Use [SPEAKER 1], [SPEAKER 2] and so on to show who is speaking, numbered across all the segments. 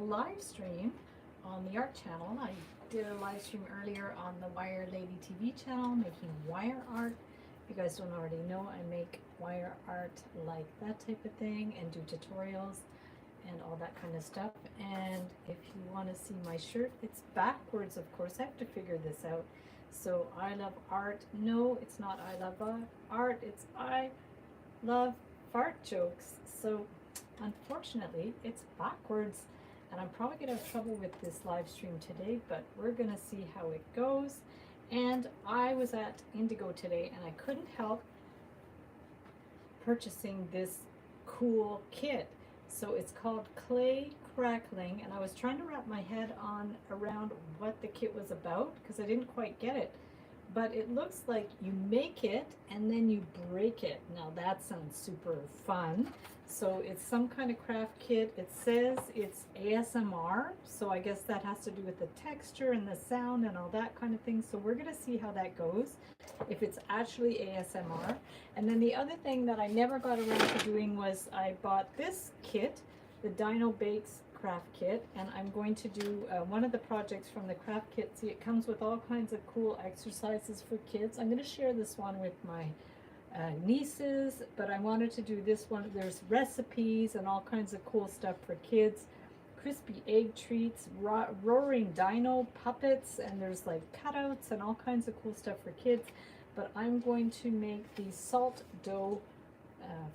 [SPEAKER 1] live stream on the art channel. I did a live stream earlier on the Wire Lady TV channel making wire art. If you guys don't already know, I make wire art like that type of thing and do tutorials and all that kind of stuff. And if you want to see my shirt, it's backwards, of course. I have to figure this out. So I love art. No, it's not I love art. It's I love fart jokes. So unfortunately, it's backwards. And I'm probably going to have trouble with this live stream today, but we're going to see how it goes. And I was at Indigo today and I couldn't help purchasing this cool kit. So it's called Clay Crackling, and I was trying to wrap my head on around what the kit was about because I didn't quite get it. But it looks like you make it and then you break it. Now that sounds super fun. So it's some kind of craft kit. It says it's ASMR, so I guess that has to do with the texture and the sound and all that kind of thing. So we're gonna see how that goes, if it's actually ASMR. And then the other thing that I never got around to doing was I bought this kit, the Dino Bakes craft kit, and I'm going to do one of the projects from the craft kit. See, it comes with all kinds of cool exercises for kids. I'm going to share this one with my nieces, but I wanted to do this one. There's recipes and all kinds of cool stuff for kids. Crispy egg treats, roaring dino puppets, and there's like cutouts and all kinds of cool stuff for kids. But I'm going to make these salt dough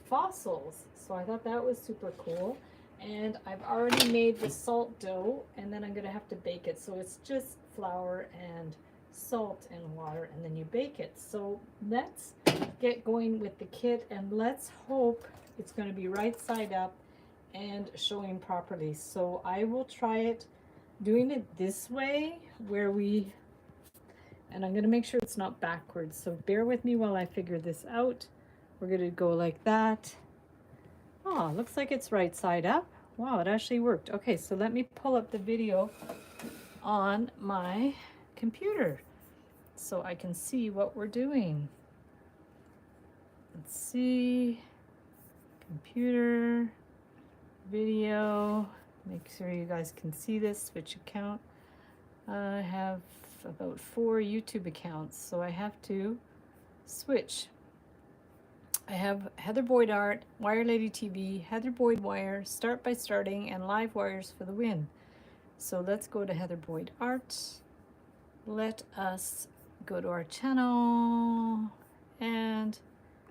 [SPEAKER 1] fossils. So I thought that was super cool. And I've already made the salt dough, and then I'm going to have to bake it. So it's just flour and salt and water, and then you bake it. So let's get going with the kit, and let's hope it's going to be right side up and showing properly. So I will try it doing it this way, and I'm going to make sure it's not backwards. So bear with me while I figure this out. We're going to go like that. Oh, looks like it's right side up. Wow, it actually worked. Okay, so let me pull up the video on my computer so I can see what we're doing. Let's see, computer, video, make sure you guys can see this, switch account. I have about 4 YouTube accounts, so I have to switch. I have Heather Boyd Art, Wire Lady TV, Heather Boyd Wire, Start by Starting, and Live Wires for the win. So let's go to Heather Boyd Art. Let us go to our channel and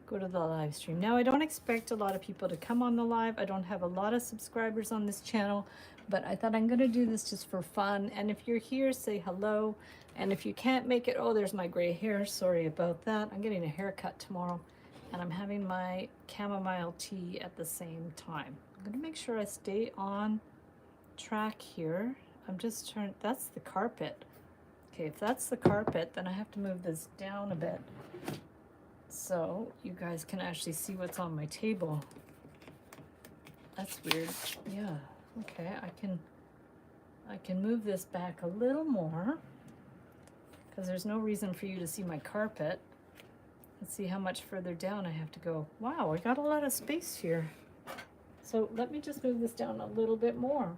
[SPEAKER 1] go to the live stream. Now, I don't expect a lot of people to come on the live. I don't have a lot of subscribers on this channel, but I thought I'm going to do this just for fun. And if you're here, say hello. And if you can't make it, oh, there's my gray hair. Sorry about that. I'm getting a haircut tomorrow, and I'm having my chamomile tea at the same time. I'm going to make sure I stay on track here. I'm just trying, that's the carpet. Okay, if that's the carpet, then I have to move this down a bit so you guys can actually see what's on my table. That's weird. Yeah, okay, I can move this back a little more because there's no reason for you to see my carpet. Let's see how much further down I have to go. Wow, I got a lot of space here. So let me just move this down a little bit more.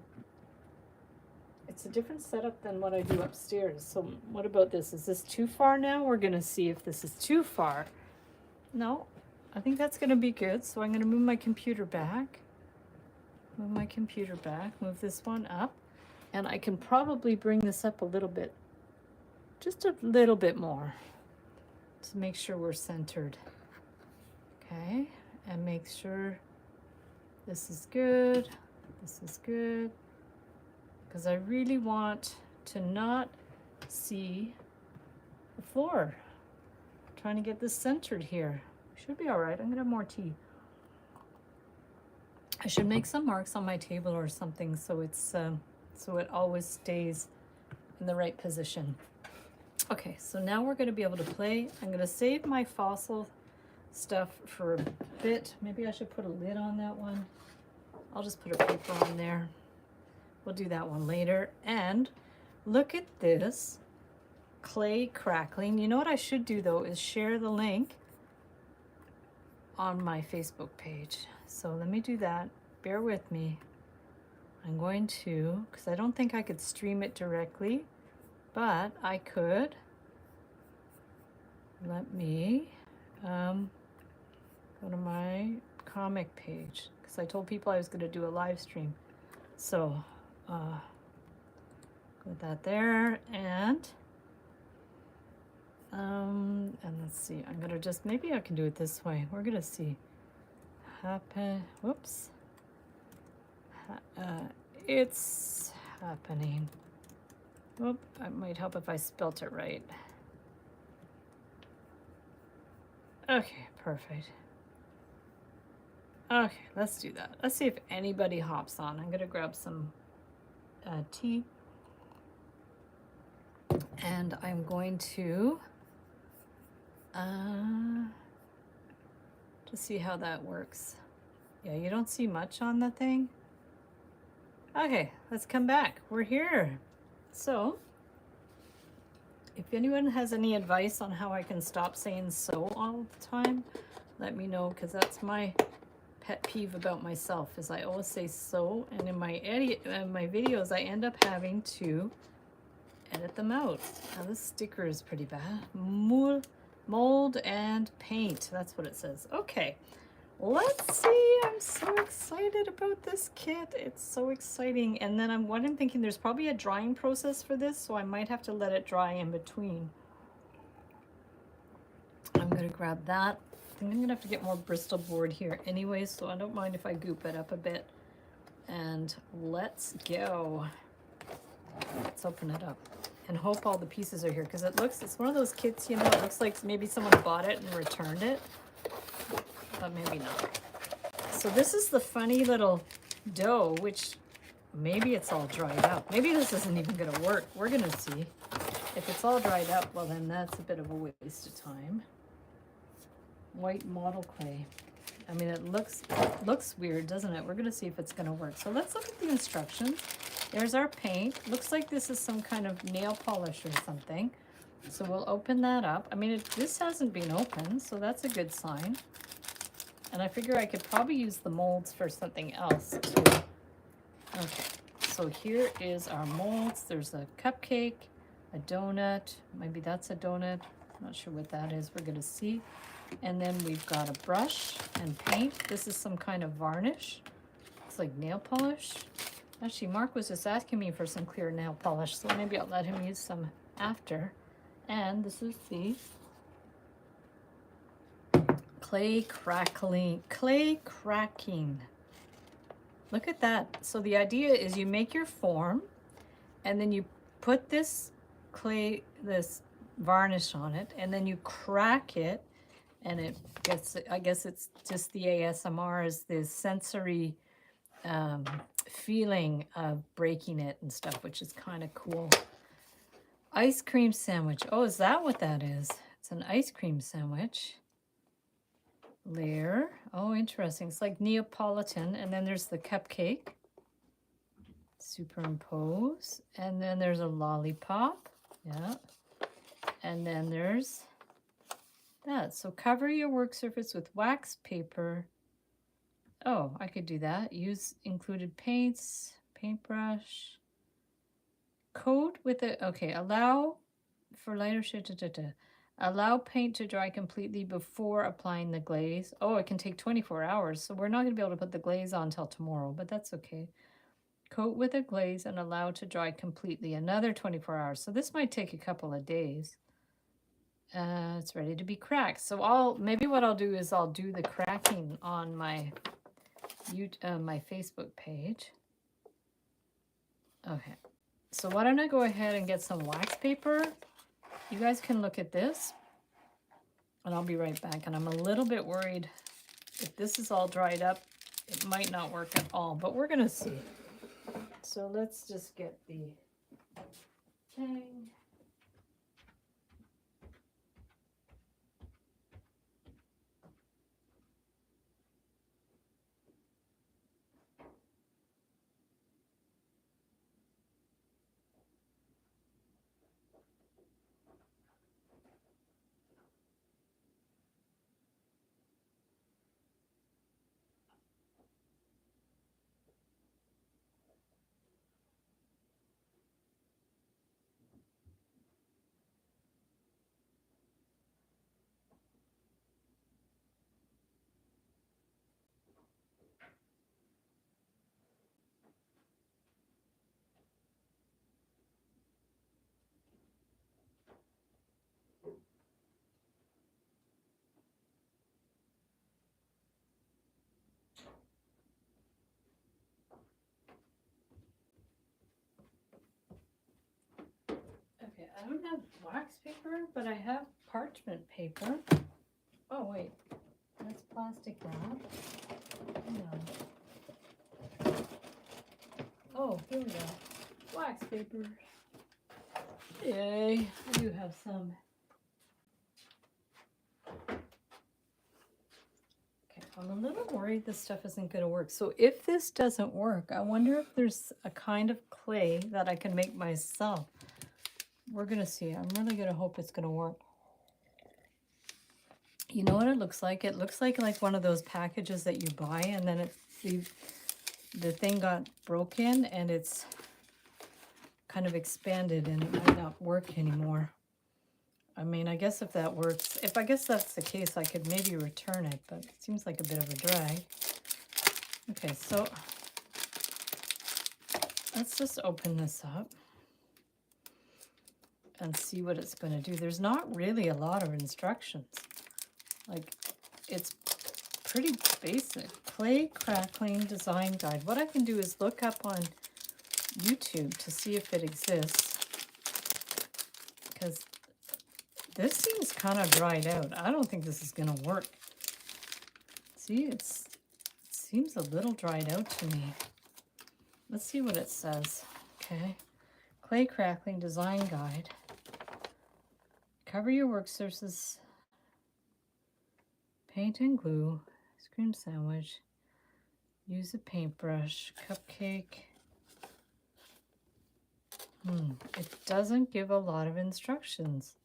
[SPEAKER 1] It's a different setup than what I do upstairs. So what about this? Is this too far now? We're gonna see if this is too far. No, I think that's gonna be good. So I'm gonna move my computer back. Move my computer back, move this one up. And I can probably bring this up a little bit, just a little bit more to make sure we're centered. Okay, and make sure this is good, this is good. Because I really want to not see the floor. I'm trying to get this centered here. Should be all right. I'm gonna have more tea. I should make some marks on my table or something so it's so it always stays in the right position. Okay, so now we're gonna be able to play. I'm gonna save my fossil stuff for a bit. Maybe I should put a lid on that one. I'll just put a paper on there. We'll do that one later. And look at this clay crackling. You know what I should do though is share the link on my Facebook page. So let me do that. Bear with me. I'm going to, because I don't think I could stream it directly, but I could. Let me go to my comic page, because I told people I was going to do a live stream. So put that there, and let's see, I'm gonna just, maybe I can do it this way. We're gonna see. Whoops. It's happening. Whoop, it might help if I spelt it right. Okay, perfect. Okay, let's do that. Let's see if anybody hops on. I'm gonna grab some tea. And I'm going to see how that works. Yeah, you don't see much on the thing. Okay, let's come back. We're here. So, if anyone has any advice on how I can stop saying so all the time, let me know, because that's my pet peeve about myself, is I always say so, and in my videos I end up having to edit them out. Now this sticker is pretty bad. Mold and paint, that's what it says. Okay, let's see. I'm so excited about this kit. It's so exciting. And then I'm thinking there's probably a drying process for this, so I might have to let it dry in between. I'm gonna grab that. I think I'm gonna have to get more Bristol board here anyway, so I don't mind if I goop it up a bit. And let's go. Let's open it up and hope all the pieces are here, because it's one of those kits, you know, it looks like maybe someone bought it and returned it, but maybe not. So this is the funny little dough, which maybe it's all dried up. Maybe this isn't even gonna work. We're gonna see. If it's all dried up, well then that's a bit of a waste of time. White model clay. I mean, it looks weird, doesn't it? We're gonna see if it's gonna work. So let's look at the instructions. There's our paint. Looks like this is some kind of nail polish or something. So we'll open that up. I mean, this hasn't been opened, so that's a good sign. And I figure I could probably use the molds for something else too. Okay, so here is our molds. There's a cupcake, a donut. Maybe that's a donut. I'm not sure what that is. We're gonna see. And then we've got a brush and paint. This is some kind of varnish. Looks like nail polish. Actually, Mark was just asking me for some clear nail polish, so maybe I'll let him use some after. And this is the clay cracking. Look at that. So the idea is you make your form, and then you put this varnish on it, and then you crack it, and it gets, I guess it's just the ASMR, is the sensory feeling of breaking it and stuff, which is kind of cool. Ice cream sandwich. Oh, is that what that is? It's an ice cream sandwich. Layer. Oh, interesting. It's like Neapolitan. And then there's the cupcake. Superimpose. And then there's a lollipop. Yeah. And then there's that. So cover your work surface with wax paper. Oh, I could do that. Use included paints, paintbrush. Coat with it. Okay, allow for lighter shit. Allow paint to dry completely before applying the glaze. Oh, it can take 24 hours, so we're not going to be able to put the glaze on till tomorrow, but that's okay. Coat with a glaze and allow to dry completely. Another 24 hours. So this might take a couple of days. It's ready to be cracked. So maybe what I'll do is I'll do the cracking on my my Facebook page. Okay. So why don't I go ahead and get some wax paper? You guys can look at this, and I'll be right back. And I'm a little bit worried if this is all dried up, it might not work at all, but we're gonna see. So let's just get the thing. wax paper, but I have parchment paper. Oh wait, that's plastic wrap. Hang on. Oh, here we go. Wax paper. Yay, I do have some. Okay, I'm a little worried this stuff isn't going to work. So if this doesn't work, I wonder if there's a kind of clay that I can make myself. We're going to see. I'm really going to hope it's going to work. You know what it looks like? It looks like one of those packages that you buy and then the thing got broken and it's kind of expanded and it might not work anymore. I mean, I guess if that works, I guess that's the case, I could maybe return it, but it seems like a bit of a drag. Okay, so let's just open this up and see what it's going to do. There's not really a lot of instructions. Like, it's pretty basic. Clay crackling design guide. What I can do is look up on YouTube to see if it exists, because this seems kind of dried out. I don't think this is going to work. See, it seems a little dried out to me. Let's see what it says. Okay. Clay crackling design guide. Cover your work surfaces. Paint and glue. Scream sandwich. Use a paintbrush. Cupcake. It doesn't give a lot of instructions.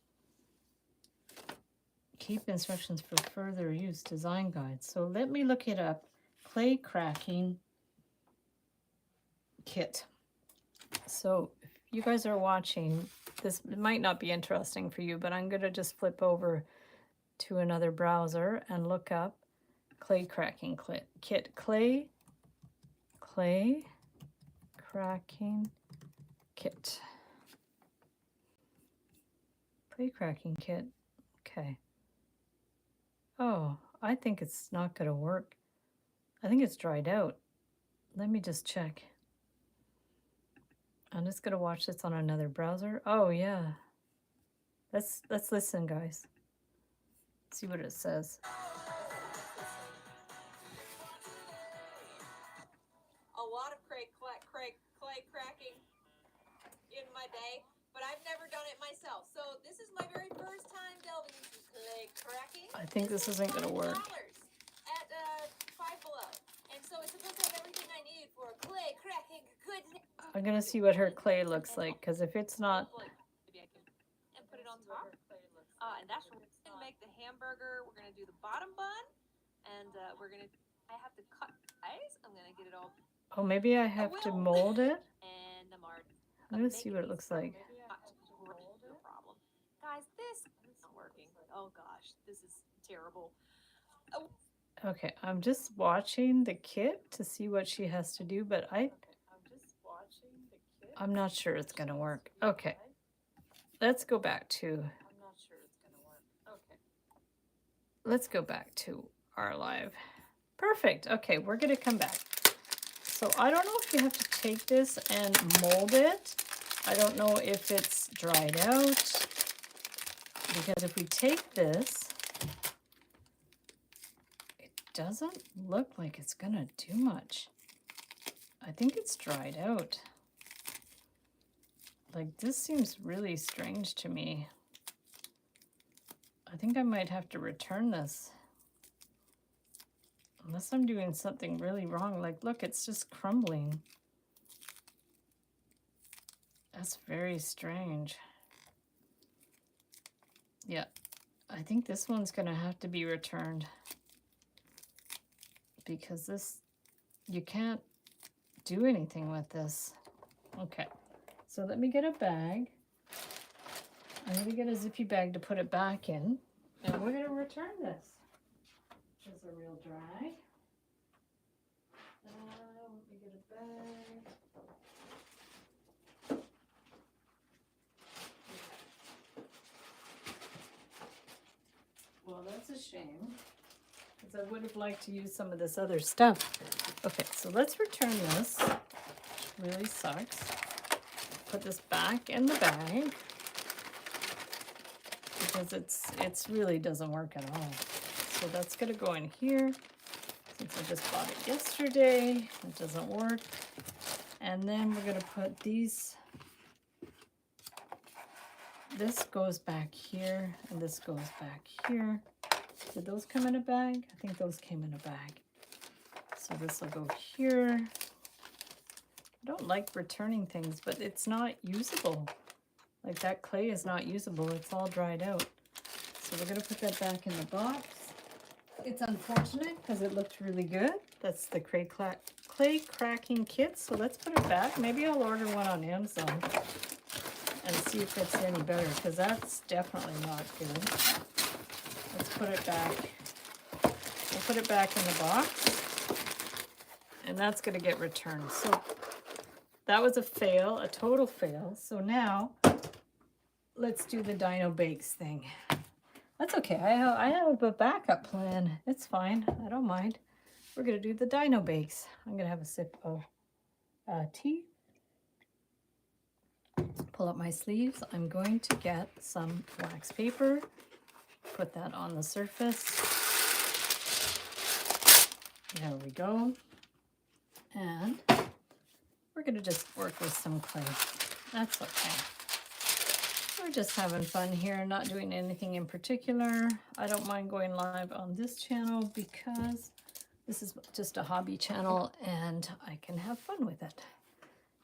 [SPEAKER 1] Keep instructions for further use. Design guide. So let me look it up. Clay cracking kit. So if you guys are watching, this might not be interesting for you, but I'm going to just flip over to another browser and look up clay cracking kit. Clay cracking kit. Clay cracking kit. Okay. Oh, I think it's not going to work. I think it's dried out. Let me just check. I'm just going to watch this on another browser. Oh, yeah. Let's listen, guys. See what it says.
[SPEAKER 2] A lot of clay cracking in my day, but I've never done it myself. So this is my very first time delving into clay cracking.
[SPEAKER 1] I think this isn't going to work.
[SPEAKER 2] At Five Below. And so it's supposed to have everything I need for a clay cracking goodness.
[SPEAKER 1] I'm going to see what her clay looks like, because if it's not...
[SPEAKER 2] Maybe I can and put it on top. And that's what we're going to make the hamburger. We're going to do the bottom bun. And we're going to... I have to cut ice. I'm going to get it all...
[SPEAKER 1] Oh, maybe I have to mold it?
[SPEAKER 2] And I'm
[SPEAKER 1] going to see what it looks like.
[SPEAKER 2] No problem. Guys, this is not working. Oh gosh, this is terrible. Oh.
[SPEAKER 1] Okay, I'm just watching the kit to see what she has to do, but I'm not sure it's going to work. Okay, let's go back to... Let's go back to our live. Perfect. Okay, we're going to come back. So I don't know if you have to take this and mold it. I don't know if it's dried out. Because if we take this, it doesn't look like it's going to do much. I think it's dried out. Like, this seems really strange to me. I think I might have to return this. Unless I'm doing something really wrong. Like, look, it's just crumbling. That's very strange. Yeah, I think this one's going to have to be returned. Because this, you can't do anything with this. Okay, so let me get a bag. I'm going to get a zippy bag to put it back in. And we're going to return this. Which is a real drag. Let me get a bag. Well, that's a shame, because I would have liked to use some of this other stuff. Okay, so let's return this, which really sucks. Put this back in the bag. because it's really doesn't work at all. So that's gonna go in here. Since I just bought it yesterday, it doesn't work. And then we're gonna put these. This goes back here, and this goes back here. Did those come in a bag? I think those came in a bag. So this will go here. I don't like returning things, but it's not usable. Like that clay is not usable. It's all dried out. So we're gonna put that back in the box. It's unfortunate because it looked really good. That's the clay cracking kit. So let's put it back. Maybe I'll order one on Amazon and see if it's any better, because that's definitely not good. Let's put it back. We'll put it back in the box, and that's gonna get returned. So that was a fail, a total fail. So now let's do the Dino Bakes thing. That's okay, I have a backup plan. It's fine, I don't mind. We're gonna do the Dino Bakes. I'm gonna have a sip of tea. Pull up my sleeves. I'm going to get some wax paper, put that on the surface. There we go. And we're gonna just work with some clay. That's okay. We're just having fun here, not doing anything in particular. I don't mind going live on this channel because this is just a hobby channel and I can have fun with it.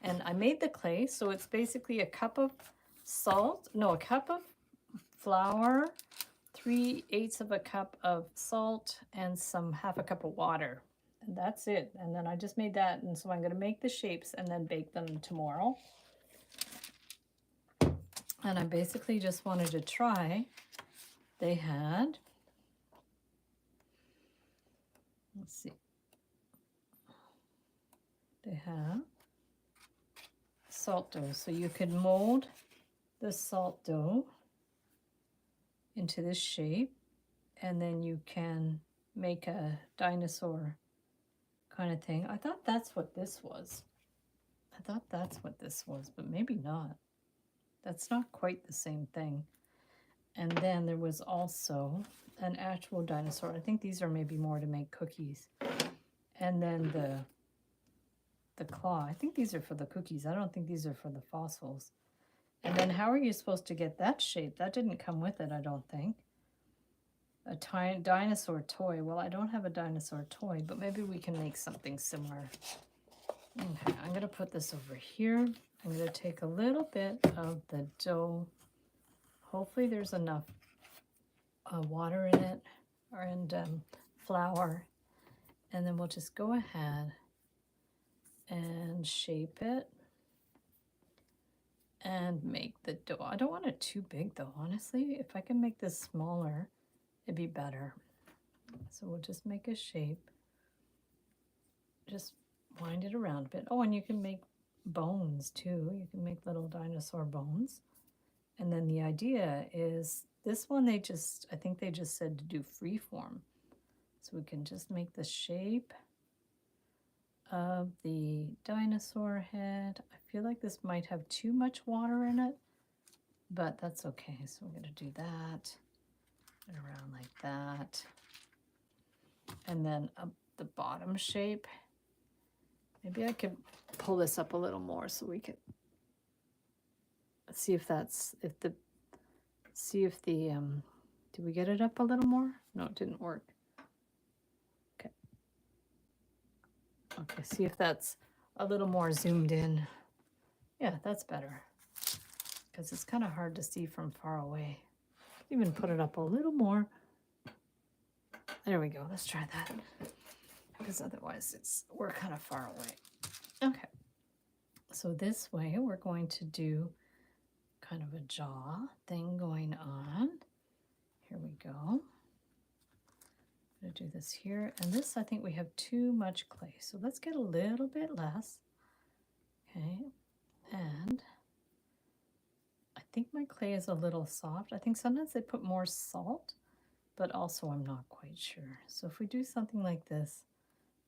[SPEAKER 1] And I made the clay, so it's basically a cup of salt, no, a cup of flour, 3/8 of a cup of salt, and half a cup of water. And that's it. And then I just made that, and so I'm gonna make the shapes and then bake them tomorrow. And I basically just wanted to try. They had, let's see, they have salt dough. So you could mold the salt dough into this shape, and then you can make a dinosaur kind of thing. I thought that's what this was. But maybe not. That's not quite the same thing. And then there was also an actual dinosaur. I think these are maybe more to make cookies. And then the claw. I think these are for the cookies. I don't think these are for the fossils. And then how are you supposed to get that shape? That didn't come with it, I don't think. A tiny dinosaur toy. Well, I don't have a dinosaur toy, but maybe we can make something similar. Okay, I'm going to put this over here. I'm going to take a little bit of the dough. Hopefully there's enough water in it, and flour. And then we'll just go ahead and shape it and make the dough. I don't want it too big though, honestly. If I can make this smaller, it'd be better. So we'll just make a shape. Just wind it around a bit. Oh, and you can make bones too. You can make little dinosaur bones. And then the idea is, this one I think they just said to do free form. So we can just make the shape of the dinosaur head. I feel like this might have too much water in it, but that's okay. So we're going to do that, and around like that. And then the bottom shape. Maybe I could pull this up a little more so we could see if did we get it up a little more? No, it didn't work. Okay, see if that's a little more zoomed in. Yeah, that's better, because it's kind of hard to see from far away. Even put it up a little more. There we go. Let's try that, because otherwise we're kind of far away. Okay, so this way we're going to do kind of a jaw thing going on. Here we go. I'm going to do this here, and this, I think we have too much clay, so let's get a little bit less. Okay, and I think my clay is a little soft. I think sometimes they put more salt, but also I'm not quite sure. So if we do something like this,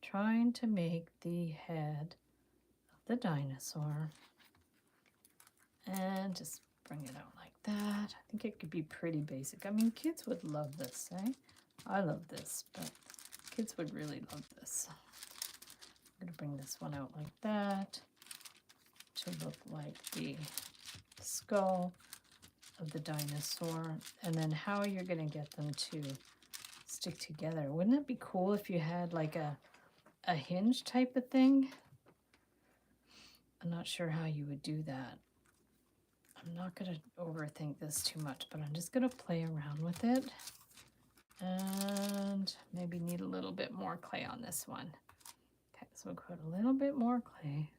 [SPEAKER 1] trying to make the head of the dinosaur, and just bring it out like that. I think it could be pretty basic. I mean, kids would love this, eh? I love this, but kids would really love this. I'm gonna bring this one out like that to look like the skull of the dinosaur. And then how you're gonna get them to stick together. Wouldn't it be cool if you had like a hinge type of thing? I'm not sure how you would do that. I'm not going to overthink this too much, but I'm just going to play around with it. And maybe need a little bit more clay on this one. Okay, so we'll put a little bit more clay.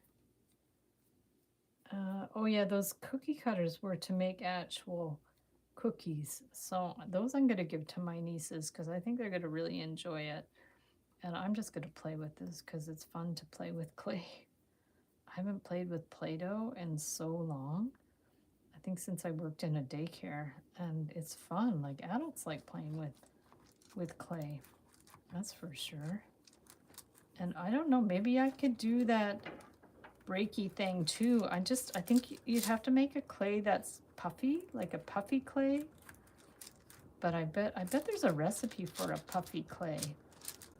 [SPEAKER 1] Oh yeah, those cookie cutters were to make actual cookies. So those I'm going to give to my nieces because I think they're going to really enjoy it. And I'm just going to play with this because it's fun to play with clay. I haven't played with Play-Doh in so long. I think since I worked in a daycare, and it's fun. Like adults like playing with clay. That's for sure. And I don't know, maybe I could do that breaky thing too. I think you'd have to make a clay that's puffy, like a puffy clay. But I bet there's a recipe for a puffy clay.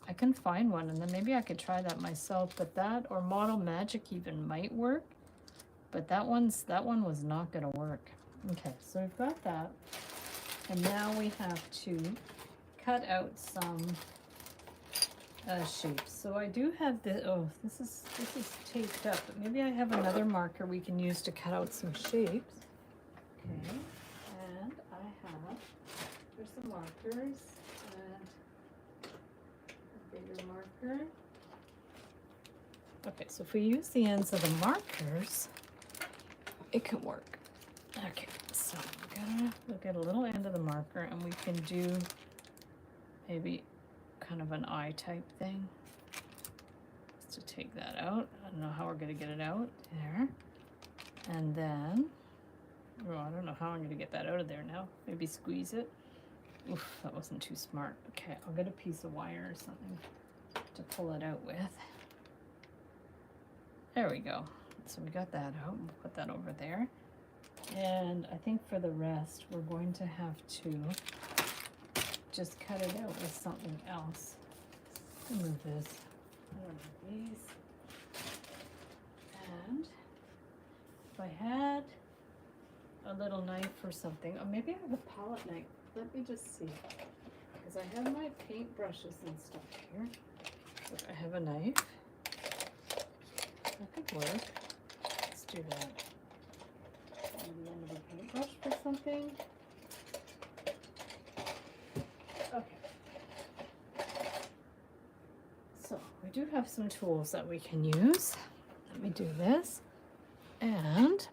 [SPEAKER 1] I can find one, and then maybe I could try that myself. But that or Model Magic even might work. But that one was not going to work. Okay, so we've got that, and now we have to cut out some shapes. So I do have the this is taped up, but maybe I have another marker we can use to cut out some shapes. Okay, and there's some markers. Bigger marker. Okay, so if we use the ends of the markers, it can work. Okay, so we're gonna look at a little end of the marker, and we can do maybe kind of an eye type thing. Just to take that out. I don't know how we're gonna get it out. There. And then, oh, I don't know how I'm gonna get that out of there now. Maybe squeeze it. Oof, that wasn't too smart. Okay, I'll get a piece of wire or something to pull it out with. There we go. So we got that out. We'll put that over there. And I think for the rest, we're going to have to just cut it out with something else. Move this. I don't know these. And if I had a little knife or something, or maybe I have a palette knife. Let me just see, because I have my paint brushes and stuff here. Look, I have a knife. That could work. Let's do that. Maybe the end of a paintbrush for something. Okay. So we do have some tools that we can use. Let me do this. And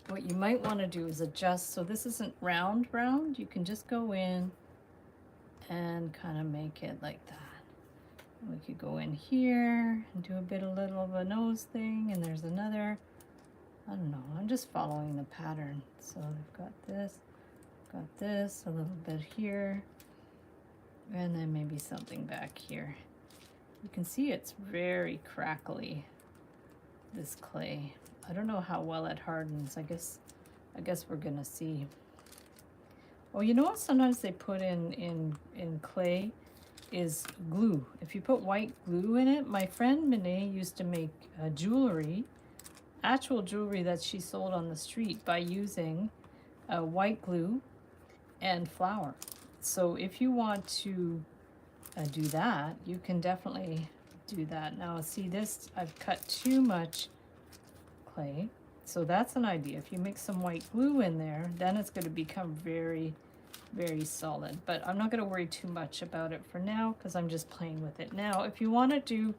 [SPEAKER 1] what you might want to do is adjust, so this isn't round. You can just go in and kind of make it like that. And we could go in here and do a little of a nose thing, and there's another. I don't know, I'm just following the pattern. So I've got this, a little bit here, and then maybe something back here. You can see it's very crackly, this clay. I don't know how well it hardens. I guess we're gonna see. Oh, you know what sometimes they put in clay is glue. If you put white glue in it, my friend Minnie used to make jewelry, actual jewelry that she sold on the street by using white glue and flour. So if you want to do that, you can definitely do that. Now see this, I've cut too much clay, so that's an idea. If you mix some white glue in there, then it's going to become very, very solid. But I'm not going to worry too much about it for now because I'm just playing with it. Now if you want to do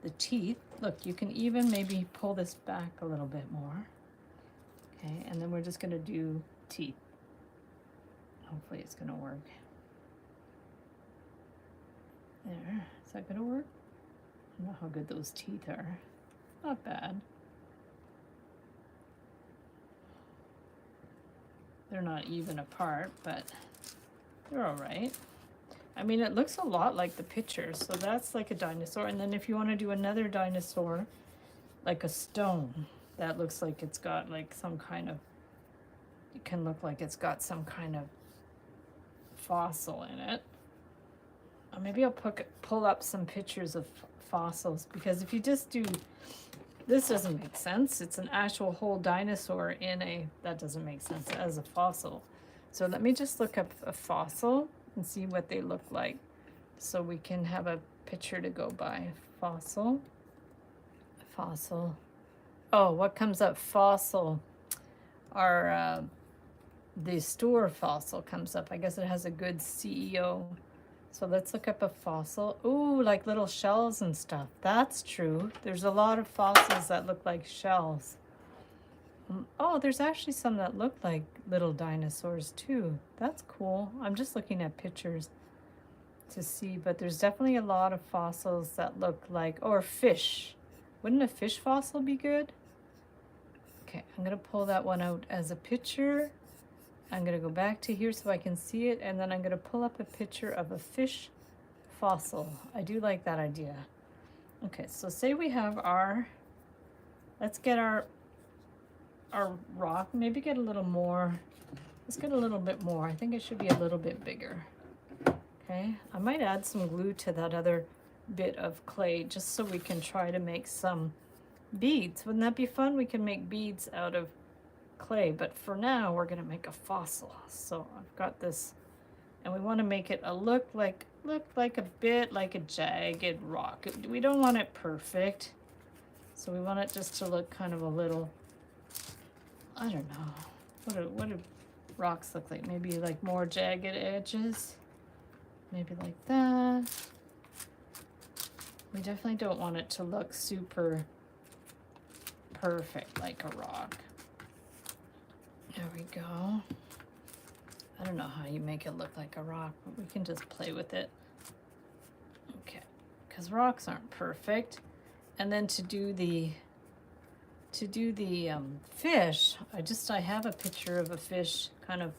[SPEAKER 1] the teeth, look, you can even maybe pull this back a little bit more. Okay, and then we're just going to do teeth. Hopefully it's going to work. There, is that going to work? I don't know how good those teeth are. Not bad. They're not even apart, but they're all right. I mean, it looks a lot like the picture, so that's like a dinosaur. And then if you want to do another dinosaur, like a stone, that looks like it's got like some kind of it can look like it's got some kind of fossil in it. Or maybe I'll pull up some pictures of fossils, because if you just do, this doesn't make sense. It's an actual whole dinosaur in a, that doesn't make sense as a fossil. So let me just look up a fossil and see what they look like, so we can have a picture to go by. Fossil. Fossil. Oh, what comes up? Fossil. Our the store fossil comes up. I guess it has a good CEO. So let's look up a fossil. Ooh, like little shells and stuff. That's true. There's a lot of fossils that look like shells. Oh, there's actually some that look like little dinosaurs too. That's cool. I'm just looking at pictures to see, but there's definitely a lot of fossils that look like, or fish. Wouldn't a fish fossil be good? Okay, I'm gonna pull that one out as a picture. I'm gonna go back to here so I can see it, and then I'm gonna pull up a picture of a fish fossil. I do like that idea. Okay, so say we have our, let's get our rock, maybe get a little more, let's get a little bit more. I think it should be a little bit bigger. Okay, I might add some glue to that other bit of clay just so we can try to make some beads. Wouldn't that be fun? We can make beads out of clay, but for now we're gonna make a fossil. So I've got this, and we want to make it look like a bit like a jagged rock. We don't want it perfect, so we want it just to look kind of a little, I don't know, what do rocks look like? Maybe like more jagged edges, maybe like that. We definitely don't want it to look super perfect like a rock. There we go. I don't know how you make it look like a rock, but we can just play with it. Okay, because rocks aren't perfect. And then to do the fish, I have a picture of a fish kind of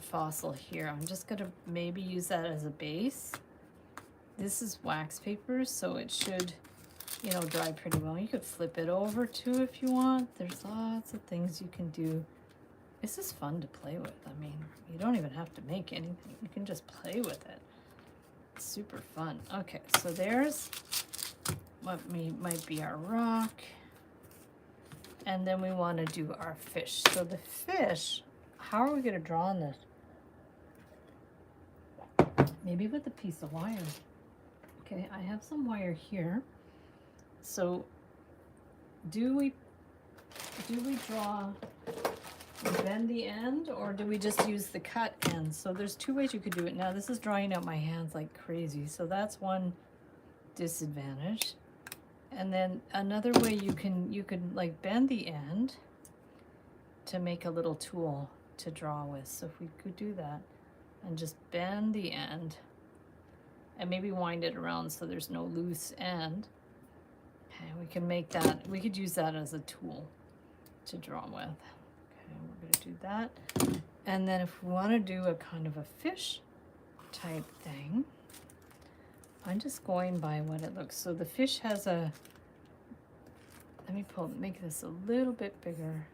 [SPEAKER 1] fossil here. I'm just gonna maybe use that as a base. This is wax paper, so it should, you know, dry pretty well. You could flip it over too if you want. There's lots of things you can do. This is fun to play with. I mean, you don't even have to make anything. You can just play with it. It's super fun. Okay, so there's what might be our rock. And then we want to do our fish. So the fish, how are we going to draw on this? Maybe with a piece of wire. Okay, I have some wire here. So do we draw, bend the end, or do we just use the cut end? So there's two ways you could do it. Now this is drawing out my hands like crazy, so that's one disadvantage. And then another way you could like bend the end to make a little tool to draw with. So if we could do that and just bend the end and maybe wind it around so there's no loose end. Okay, we can make that, we could use that as a tool to draw with. Okay, we're gonna do that. And then if we wanna do a kind of a fish type thing, I'm just going by what it looks. So the fish has a, let me make this a little bit bigger.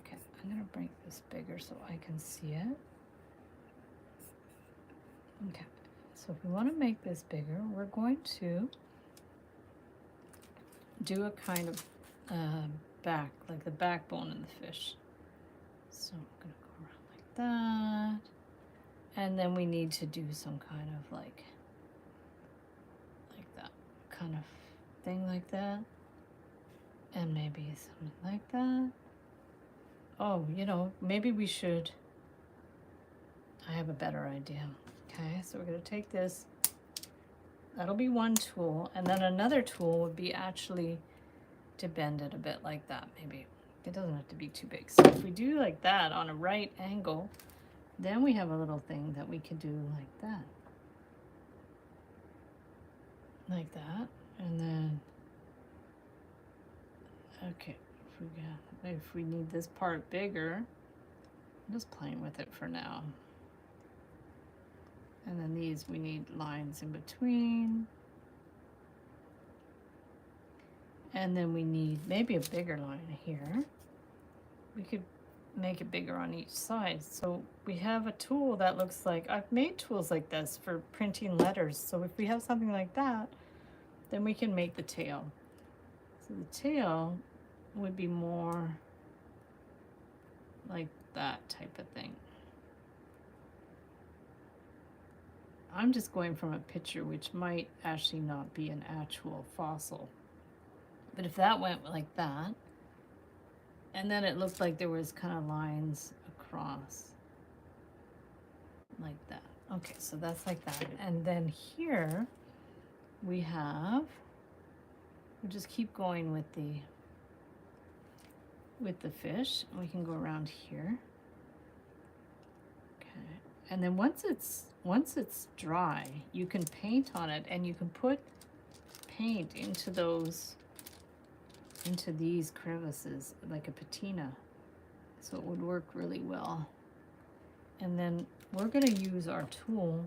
[SPEAKER 1] Okay, I'm gonna make this bigger so I can see it. Okay, so if we want to make this bigger, we're going to do a kind of back, like the backbone in the fish. So I'm gonna go around like that. And then we need to do some kind of like that kind of thing like that. And maybe something like that. Oh, you know, maybe we should, I have a better idea. Okay, so we're gonna take this, that'll be one tool, and then another tool would be actually to bend it a bit like that, maybe. It doesn't have to be too big. So if we do like that on a right angle, then we have a little thing that we could do like that. Like that, and then, okay, if we need this part bigger, I'm just playing with it for now. And then these, we need lines in between. And then we need maybe a bigger line here. we could make it bigger on each side. So we have a tool that looks like, I've made tools like this for printing letters. So if we have something like that, then we can make the tail. So the tail would be more like that type of thing. I'm just going from a picture which might actually not be an actual fossil. But if that went like that, and then it looked like there was kind of lines across like that. Okay, so that's like that. And then here we have, we'll just keep going with the fish. We can go around here. Okay. And then once it's dry, you can paint on it, and you can put paint into these crevices like a patina. So it would work really well. And then we're going to use our tool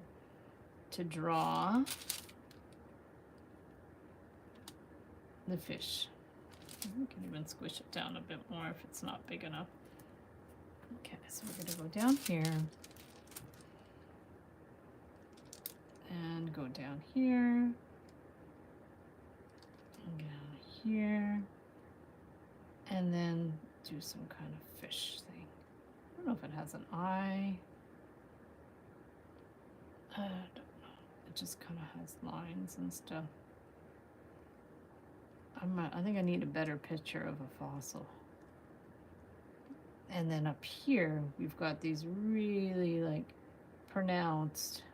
[SPEAKER 1] to draw the fish. We can even squish it down a bit more if it's not big enough. Okay, so we're going to go down here and go down here and down here, and then do some kind of fish thing. I don't know if it has an eye. I don't know. It just kind of has lines and stuff. I think I need a better picture of a fossil. And then up here, we've got these really like pronounced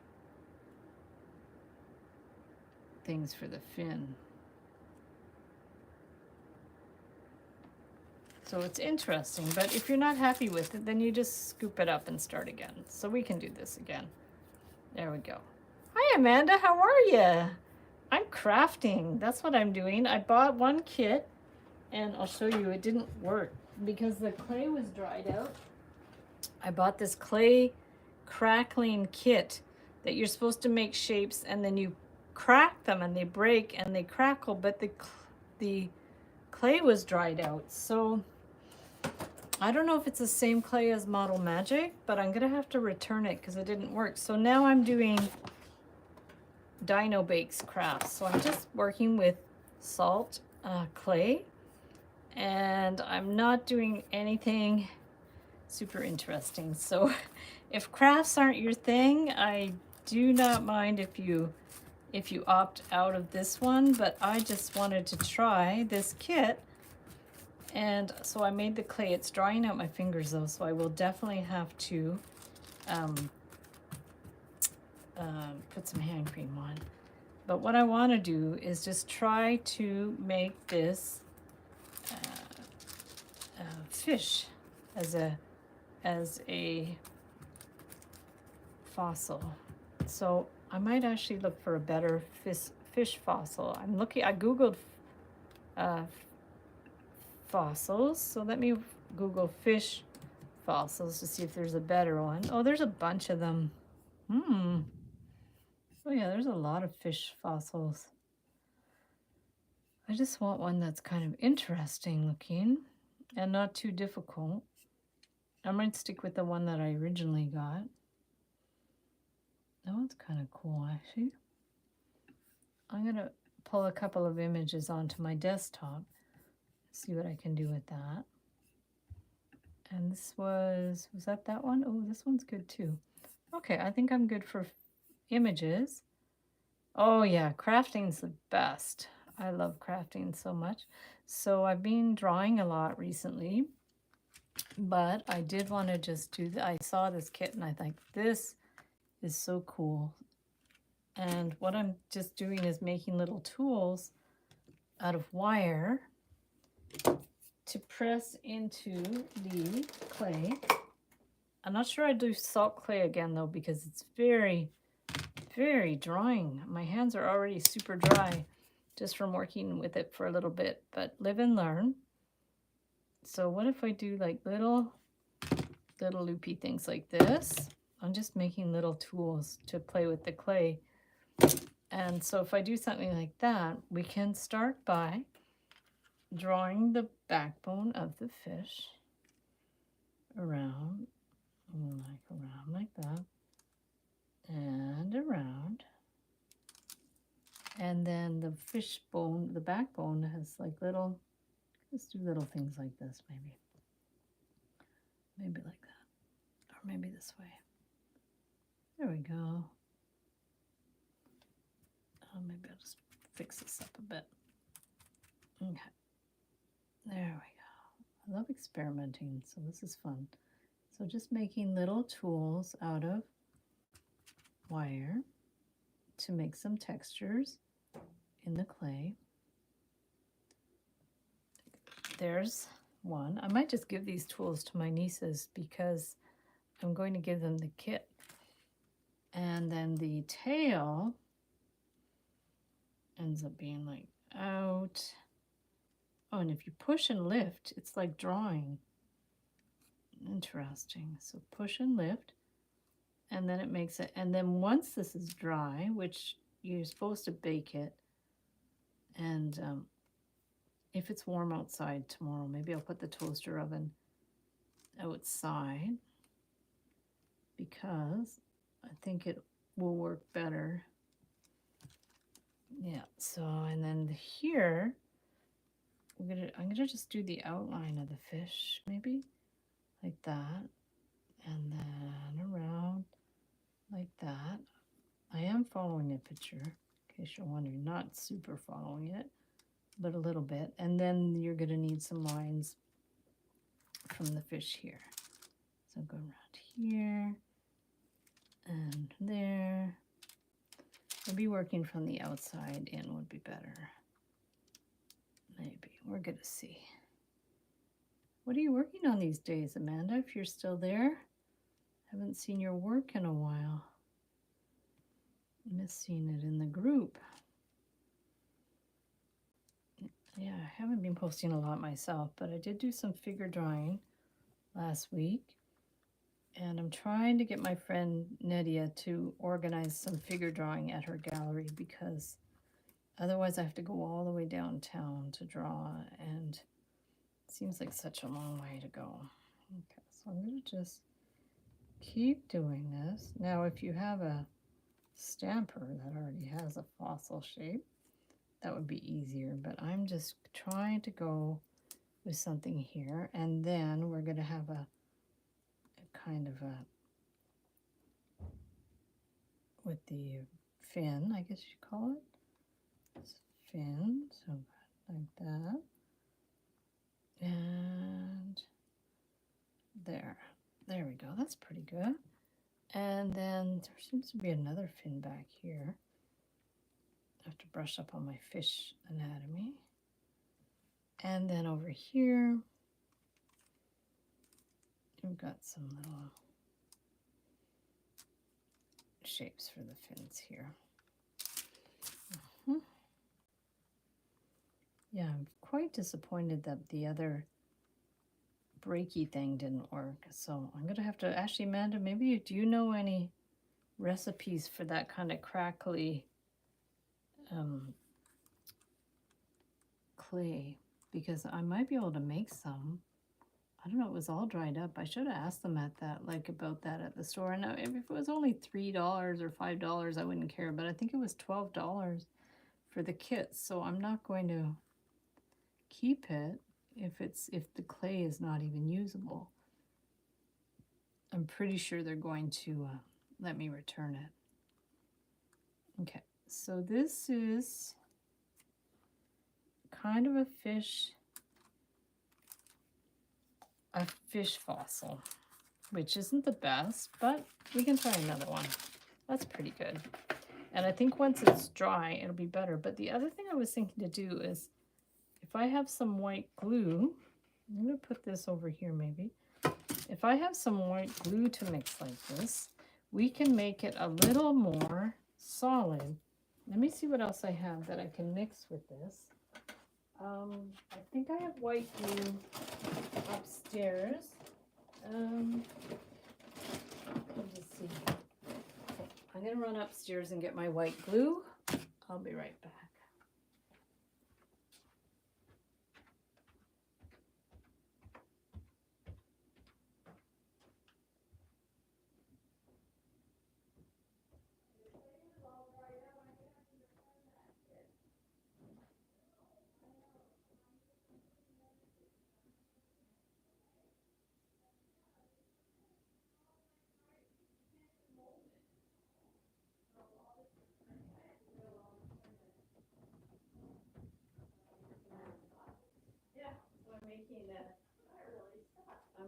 [SPEAKER 1] things for the fin. So it's interesting, but if you're not happy with it, then you just scoop it up and start again. So we can do this again. There we go. Hi, Amanda, how are you? I'm crafting. That's what I'm doing. I bought one kit, and I'll show you, it didn't work because the clay was dried out. I bought this clay crackling kit that you're supposed to make shapes, and then you crack them and they break and they crackle, but the clay was dried out. So I don't know if it's the same clay as Model Magic, but I'm gonna have to return it because it didn't work. So now I'm doing Dino Bakes crafts. So I'm just working with salt clay, and I'm not doing anything super interesting. So if crafts aren't your thing, I do not mind if you opt out of this one, but I just wanted to try this kit. And so I made the clay. It's drying out my fingers though, so I will definitely have to put some hand cream on. But what I want to do is just try to make this fish as a fossil. So I might actually look for a better fish fossil. I googled fossils, so let me Google fish fossils to see if there's a better one. Oh, there's a bunch of them. Oh yeah, there's a lot of fish fossils. I just want one that's kind of interesting looking and not too difficult. I might stick with the one that I originally got. That one's kind of cool, actually. I'm gonna pull a couple of images onto my desktop, see what I can do with that. And this was that one? Oh, this one's good too. Okay, I think I'm good for images. Oh yeah, crafting's the best. I love crafting so much. So I've been drawing a lot recently, but I did want to just do that. I saw this kit and I think this is so cool. And what I'm just doing is making little tools out of wire to press into the clay. I'm not sure I'd do salt clay again though, because it's very, very drying. My hands are already super dry just from working with it for a little bit, but live and learn. So what if I do like little loopy things like this? I'm just making little tools to play with the clay. And so if I do something like that, we can start by drawing the backbone of the fish. around, like that, and around. And then the fish bone, the backbone has like little, let's do little things like this maybe. Maybe like that, or maybe this way. There we go. Oh, maybe I'll just fix this up a bit. Okay, there we go. I love experimenting, so this is fun. So just making little tools out of wire to make some textures in the clay. There's one. I might just give these tools to my nieces because I'm going to give them the kit. And then the tail ends up being like out. Oh, and if you push and lift, it's like drawing. Interesting. So push and lift, and then it makes it. And then once this is dry, which you're supposed to bake it, and if it's warm outside tomorrow, maybe I'll put the toaster oven outside because I think it will work better. Yeah, so, and then here, I'm gonna just do the outline of the fish, maybe, like that, and then around, like that. I am following a picture, in case you're wondering, not super following it, but a little bit. And then you're gonna need some lines from the fish here. So go around here, and there. Maybe working from the outside in would be better. Maybe. We're going to see. What are you working on these days, Amanda, if you're still there? Haven't seen your work in a while. Missing it in the group. Yeah, I haven't been posting a lot myself, but I did do some figure drawing last week. And I'm trying to get my friend Nedia to organize some figure drawing at her gallery because otherwise I have to go all the way downtown to draw, and it seems like such a long way to go. Okay, so I'm going to just keep doing this. Now, if you have a stamper that already has a fossil shape, that would be easier, but I'm just trying to go with something here, and then we're going to have a kind of a, with the fin, I guess you call it, it's fin, so like that, and there we go, that's pretty good. And then there seems to be another fin back here. I have to brush up on my fish anatomy. And then over here, we've got some little shapes for the fins here. Yeah, I'm quite disappointed that the other breaky thing didn't work. So I'm going to have to, actually, Amanda, maybe do you know any recipes for that kind of crackly clay? Because I might be able to make some. I don't know, it was all dried up. I should have asked them at that, like about that at the store. And if it was only $3 or $5, I wouldn't care. But I think it was $12 for the kit. So I'm not going to keep it if the clay is not even usable. I'm pretty sure they're going to let me return it. Okay, so this is kind of a fish fossil, which isn't the best, but we can try another one. That's pretty good. And I think once it's dry, it'll be better. But the other thing I was thinking to do is, if I have some white glue, I'm going to put this over here maybe. If I have some white glue to mix like this, we can make it a little more solid. Let me see what else I have that I can mix with this. I think I have white glue upstairs. Let's just see. I'm going to run upstairs and get my white glue. I'll be right back.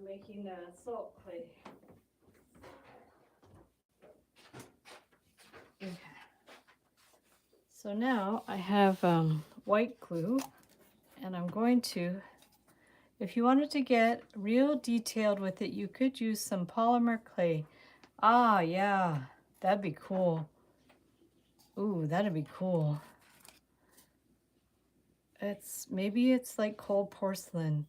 [SPEAKER 1] making salt clay. Okay. So now I have white glue, and I'm going to, if you wanted to get real detailed with it, you could use some polymer clay. Ah, yeah, that'd be cool. Ooh, that'd be cool. Maybe it's like cold porcelain.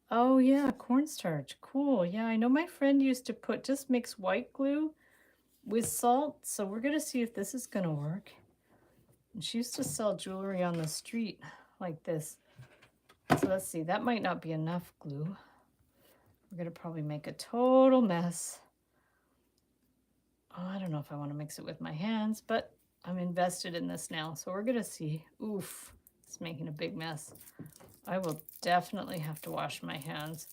[SPEAKER 1] Oh yeah, cornstarch. Cool. Yeah, I know my friend used to just mix white glue with salt. So we're gonna see if this is gonna work. And she used to sell jewelry on the street like this. So let's see, that might not be enough glue. We're gonna probably make a total mess. Oh, I don't know if I want to mix it with my hands, but I'm invested in this now. So we're gonna see. Oof, it's making a big mess. I will definitely have to wash my hands.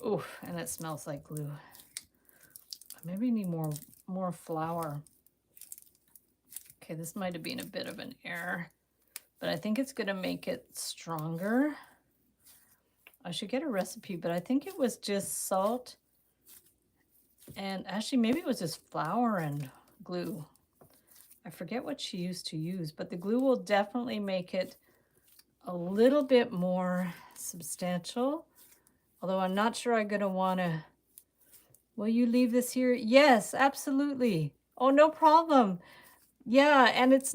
[SPEAKER 1] Oof, and it smells like glue. Maybe need more flour. Okay, this might have been a bit of an error, but I think it's gonna make it stronger. I should get a recipe, but I think it was just salt and actually maybe it was just flour and glue. I forget what she used to use, but the glue will definitely make it a little bit more substantial. Although I'm not sure I'm gonna wanna, will you leave this here? Yes, absolutely. Oh, no problem. Yeah, and it's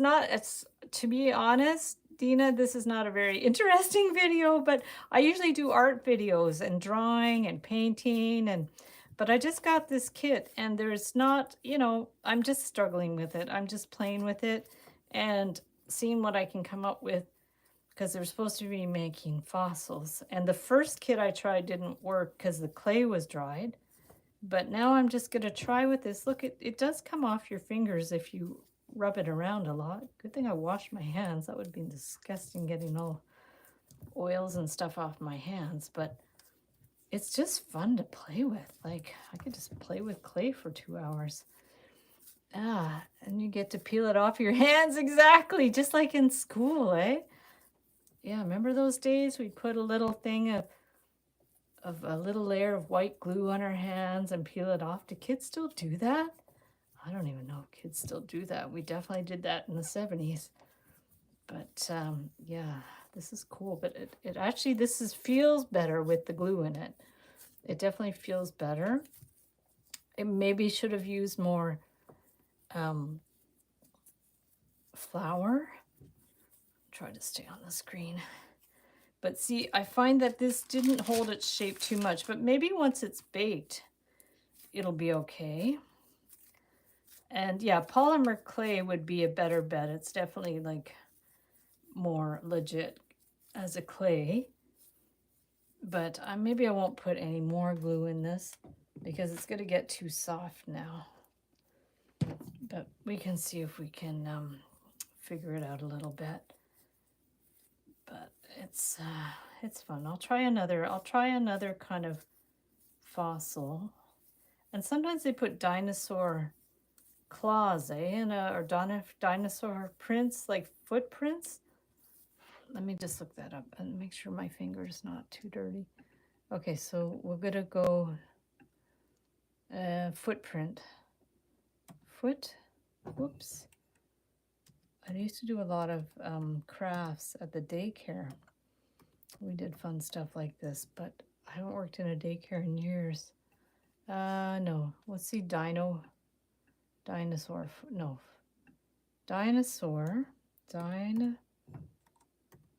[SPEAKER 1] to be honest, Dina, this is not a very interesting video, but I usually do art videos and drawing and painting but I just got this kit and there's not, I'm just struggling with it. I'm just playing with it and seeing what I can come up with because they're supposed to be making fossils. And the first kit I tried didn't work because the clay was dried. But now I'm just going to try with this. Look, it does come off your fingers if you rub it around a lot. Good thing I washed my hands. That would have been disgusting getting all oils and stuff off my hands. But it's just fun to play with. Like, I could just play with clay for 2 hours. Ah, and you get to peel it off your hands. Exactly, just like in school, eh? Yeah, remember those days? We put a little thing of a little layer of white glue on our hands and peel it off. Do kids still do that? I don't even know if kids still do that. We definitely did that in the 70s. But yeah, this is cool. But it actually, feels better with the glue in it. It definitely feels better. It maybe should have used more flour. Try to stay on the screen. But see, I find that this didn't hold its shape too much, but maybe once it's baked, it'll be okay. And yeah, polymer clay would be a better bet. It's definitely like more legit as a clay. But maybe I won't put any more glue in this because it's going to get too soft now. But we can see if we can figure it out a little bit. But it's fun. I'll try another kind of fossil. And sometimes they put dinosaur claws, or dinosaur prints, like footprints. Let me just look that up and make sure my finger's not too dirty. Okay, so we're gonna go footprint. Whoops. I used to do a lot of crafts at the daycare. We did fun stuff like this, but I haven't worked in a daycare in years. No, let's see, dinosaur,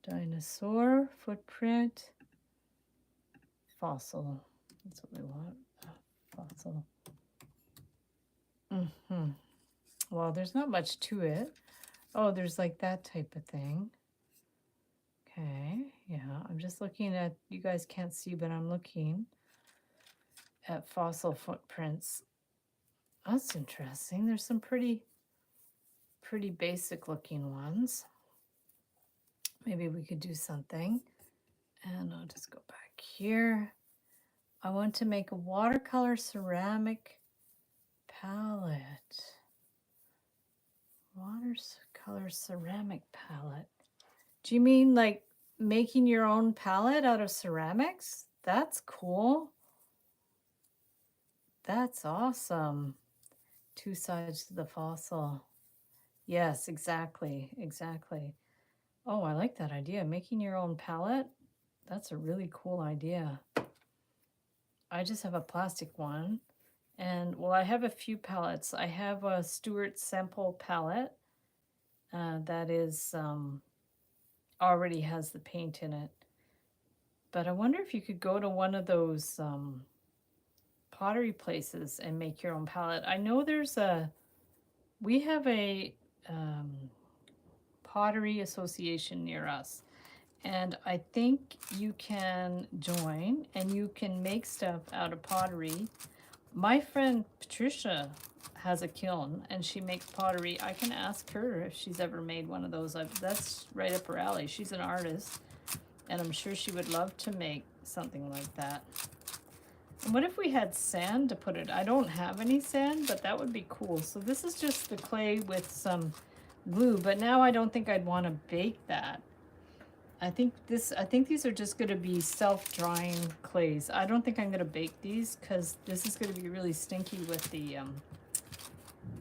[SPEAKER 1] dinosaur, footprint, fossil. That's what we want, fossil. Well, there's not much to it. Oh, there's like that type of thing. Okay, yeah, I'm just looking at, you guys can't see, but I'm looking at fossil footprints. That's interesting. There's some pretty basic looking ones. Maybe we could do something. And I'll just go back here. I want to make a watercolor ceramic palette. Watercolor ceramic palette. Do you mean like making your own palette out of ceramics? That's cool. That's awesome. Two sides to the fossil. Yes, exactly. Exactly. Oh, I like that idea. Making your own palette. That's a really cool idea. I just have a plastic one. And well, I have a few palettes. I have a Stuart Sample palette that is already has the paint in it. But I wonder if you could go to one of those pottery places and make your own palette. I know we have a pottery association near us. And I think you can join and you can make stuff out of pottery. My friend Patricia has a kiln and she makes pottery. I can ask her if she's ever made one of those. That's right up her alley. She's an artist and I'm sure she would love to make something like that. And what if we had sand to put it? I don't have any sand, but that would be cool. So this is just the clay with some glue, but now I don't think I'd want to bake that. I think these are just going to be self-drying clays. I don't think I'm going to bake these because this is going to be really stinky with the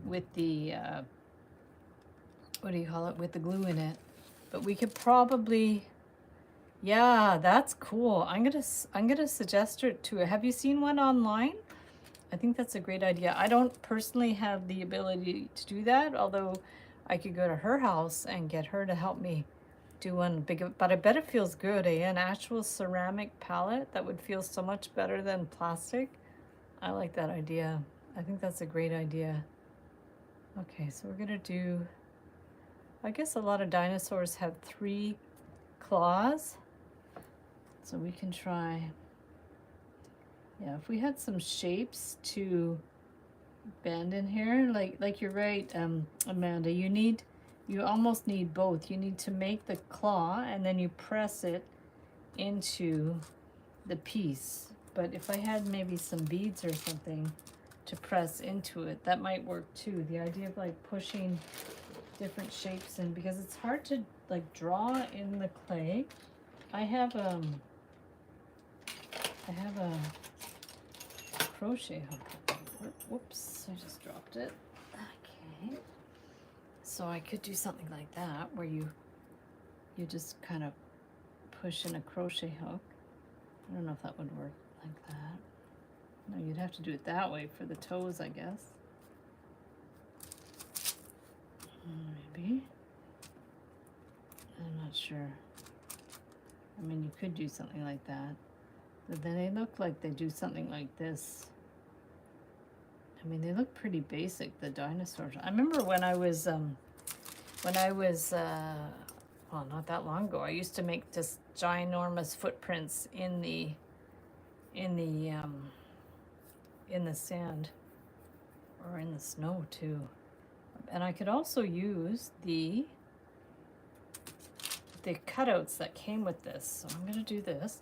[SPEAKER 1] what do you call it, with the glue in it. But we could probably, yeah, that's cool. I'm gonna suggest it to her. Have you seen one online? I think that's a great idea. I don't personally have the ability to do that, although I could go to her house and get her to help me do one big, but I bet it feels good, eh? An actual ceramic palette, that would feel so much better than plastic. I like that idea. I think that's a great idea. Okay, so we're gonna do, I guess a lot of dinosaurs have 3 claws. So we can try, yeah, if we had some shapes to bend in here, like you're right, Amanda, you almost need both. You need to make the claw and then you press it into the piece. But if I had maybe some beads or something to press into it, that might work too. The idea of like pushing different shapes in, because it's hard to like draw in the clay. I have a crochet hook. Whoops, I just dropped it. Okay. So I could do something like that where you just kind of push in a crochet hook. I don't know if that would work like that. No, you'd have to do it that way for the toes, I guess. Maybe. I'm not sure. I mean, you could do something like that. But then they look like they do something like this. I mean, they look pretty basic, the dinosaurs. I remember when I was well, not that long ago, I used to make just ginormous footprints in the sand or in the snow too. And I could also use the cutouts that came with this. So I'm gonna do this.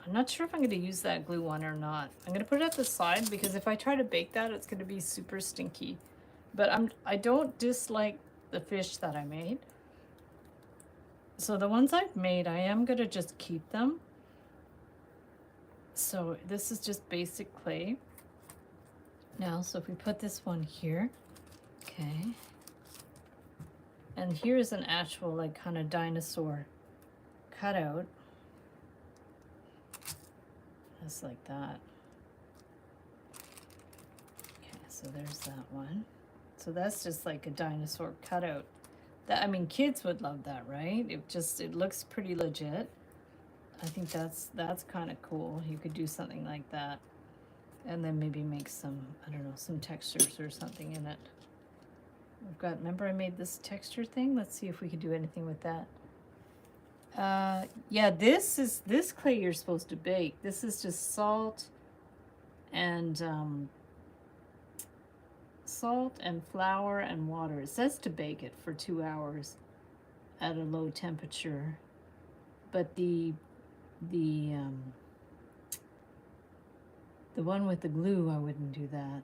[SPEAKER 1] I'm not sure if I'm going to use that glue one or not. I'm going to put it at the side because if I try to bake that, it's going to be super stinky. But I don't dislike the fish that I made. So the ones I've made, I am going to just keep them. So this is just basic clay. Now, so if we put this one here, okay. And here's an actual like kind of dinosaur cutout. Just like that. Okay, so there's that one. So that's just like a dinosaur cutout. That, I mean, kids would love that, right? It looks pretty legit. I think that's kind of cool. You could do something like that. And then maybe make some, I don't know, some textures or something in it. We've got, remember I made this texture thing? Let's see if we could do anything with that. Yeah, this clay you're supposed to bake. This is just salt and flour and water. It says to bake it for 2 hours at a low temperature. But the one with the glue, I wouldn't do that.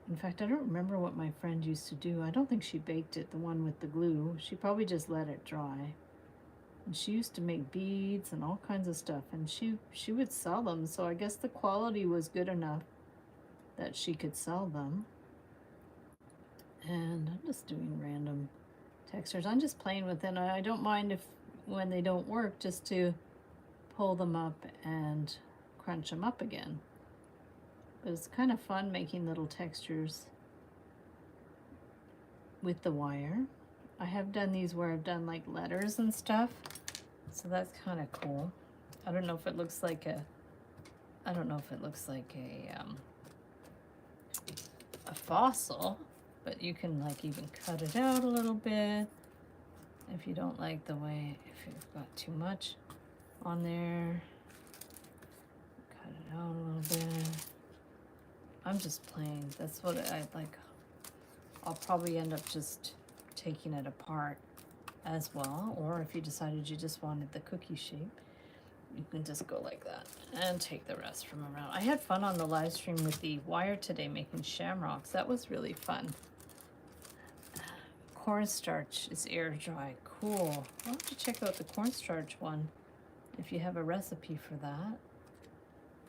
[SPEAKER 1] In fact, I don't remember what my friend used to do. I don't think she baked it, the one with the glue. She probably just let it dry. And she used to make beads and all kinds of stuff, and she would sell them. So I guess the quality was good enough that she could sell them. And I'm just doing random textures. I'm just playing with it. I don't mind if when they don't work, just to pull them up and crunch them up again. But it's kind of fun making little textures with the wire. I have done these where I've done like letters and stuff, so that's kind of cool. I don't know if it looks like a fossil, but you can like even cut it out a little bit if you don't like the way, if you've got too much on there, cut it out a little bit. I'm just playing. That's what I like. I'll probably end up just taking it apart as well, or if you decided you just wanted the cookie shape, you can just go like that and take the rest from around. I had fun on the live stream with the wire today making shamrocks. That was really fun. Cornstarch is air dry. Cool. I'll have to check out the cornstarch one if you have a recipe for that.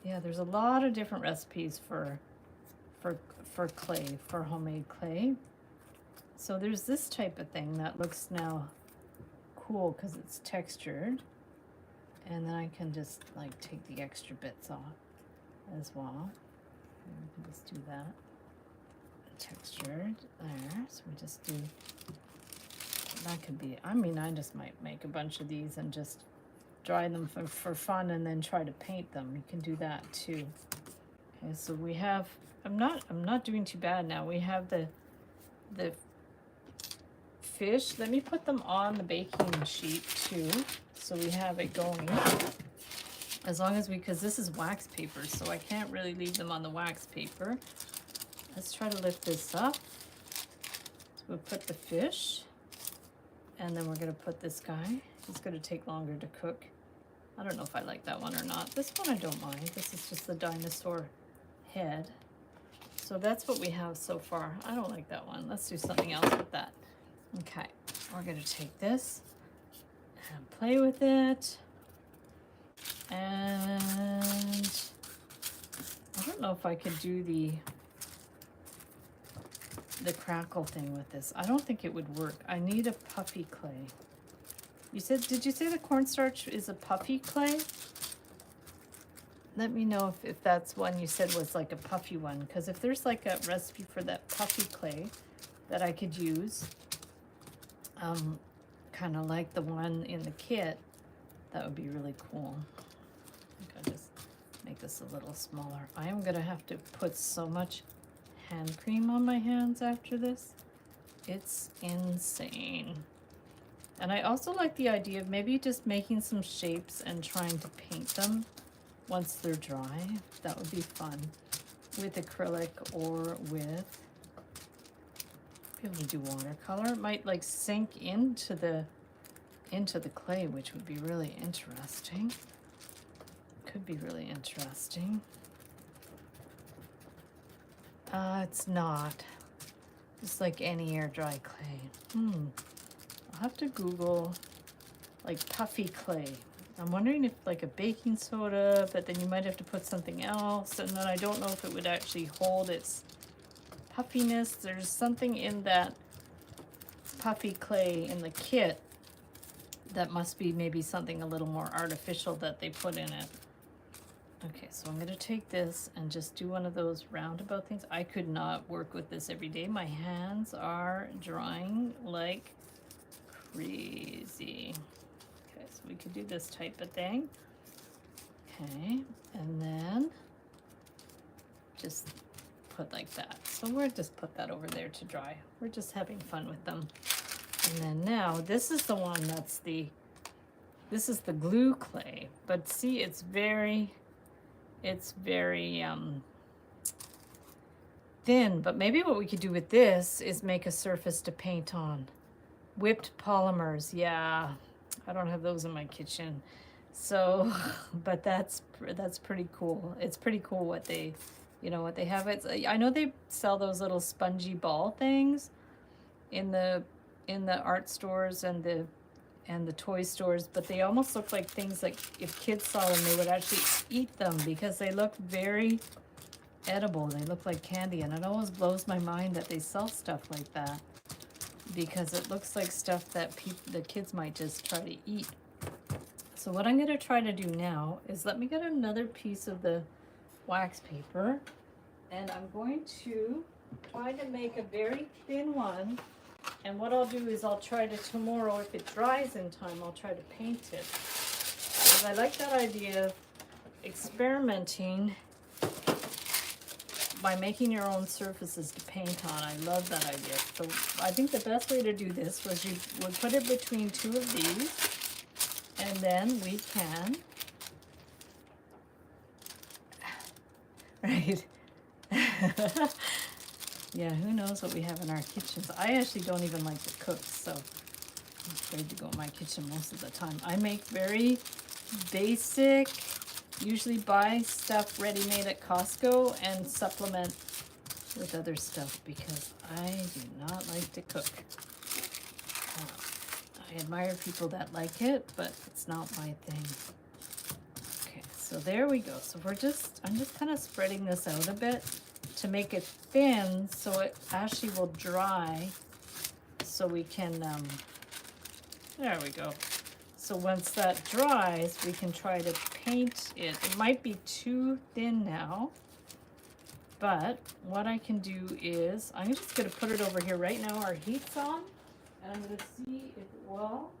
[SPEAKER 1] Yeah, there's a lot of different recipes for clay, for homemade clay. So there's this type of thing that looks now cool because it's textured. And then I can just like take the extra bits off as well. And we can just do that. Textured there. So we just do, that could be, I mean, I just might make a bunch of these and just dry them for fun and then try to paint them. You can do that too. Okay, so we have, I'm not doing too bad now. We have the fish. Let me put them on the baking sheet too, so we have it going. As long as because this is wax paper, so I can't really leave them on the wax paper. Let's try to lift this up. So we'll put the fish, and then we're gonna put this guy. It's gonna take longer to cook. I don't know if I like that one or not. This one I don't mind. This is just the dinosaur head. So that's what we have so far. I don't like that one. Let's do something else with that. Okay, we're gonna take this and play with it. And I don't know if I could do the crackle thing with this. I don't think it would work. I need a puffy clay. You said, did you say the cornstarch is a puffy clay? Let me know if that's one you said was like a puffy one, because if there's like a recipe for that puffy clay that I could use, kind of like the one in the kit, that would be really cool. I think I'll just make this a little smaller. I am gonna have to put so much hand cream on my hands after this. It's insane. And I also like the idea of maybe just making some shapes and trying to paint them once they're dry. That would be fun with acrylic or with, be able to do watercolor. It might like sink into the clay, which would be really interesting. Could be really interesting. It's not. Just like any air dry clay. I'll have to Google like puffy clay. I'm wondering if like a baking soda, but then you might have to put something else, and then I don't know if it would actually hold its puffiness. There's something in that puffy clay in the kit that must be maybe something a little more artificial that they put in it. Okay, so I'm gonna take this and just do one of those roundabout things. I could not work with this every day. My hands are drying like crazy. Okay, so we could do this type of thing. Okay, and then just put like that. So we'll just put that over there to dry. We're just having fun with them. And then now this is the one that's this is the glue clay. But see, it's very thin. But maybe what we could do with this is make a surface to paint on. Whipped polymers, yeah. I don't have those in my kitchen. So, but that's pretty cool. It's pretty cool what they, what they have. I know they sell those little spongy ball things in the art stores and the and the toy stores, but they almost look like things like if kids saw them, they would actually eat them because they look very edible. They look like candy, and it always blows my mind that they sell stuff like that because it looks like stuff that the kids might just try to eat. So what I'm going to try to do now is let me get another piece of the wax paper, and I'm going to try to make a very thin one. And what I'll do is I'll try to tomorrow, if it dries in time, I'll try to paint it. Because I like that idea of experimenting by making your own surfaces to paint on. I love that idea. So I think the best way to do this was you would put it between two of these, and then we can, right? Yeah, who knows what we have in our kitchens. I actually don't even like to cook, so I'm afraid to go in my kitchen most of the time. I make very basic, usually buy stuff ready-made at Costco and supplement with other stuff because I do not like to cook. I admire people that like it, but it's not my thing. Okay, so there we go. So I'm just kind of spreading this out a bit to make it thin so it actually will dry, so we can, there we go. So once that dries, we can try to paint it. It might be too thin now, but what I can do is, I'm just gonna put it over here right now. Our heat's on, and I'm gonna see if it will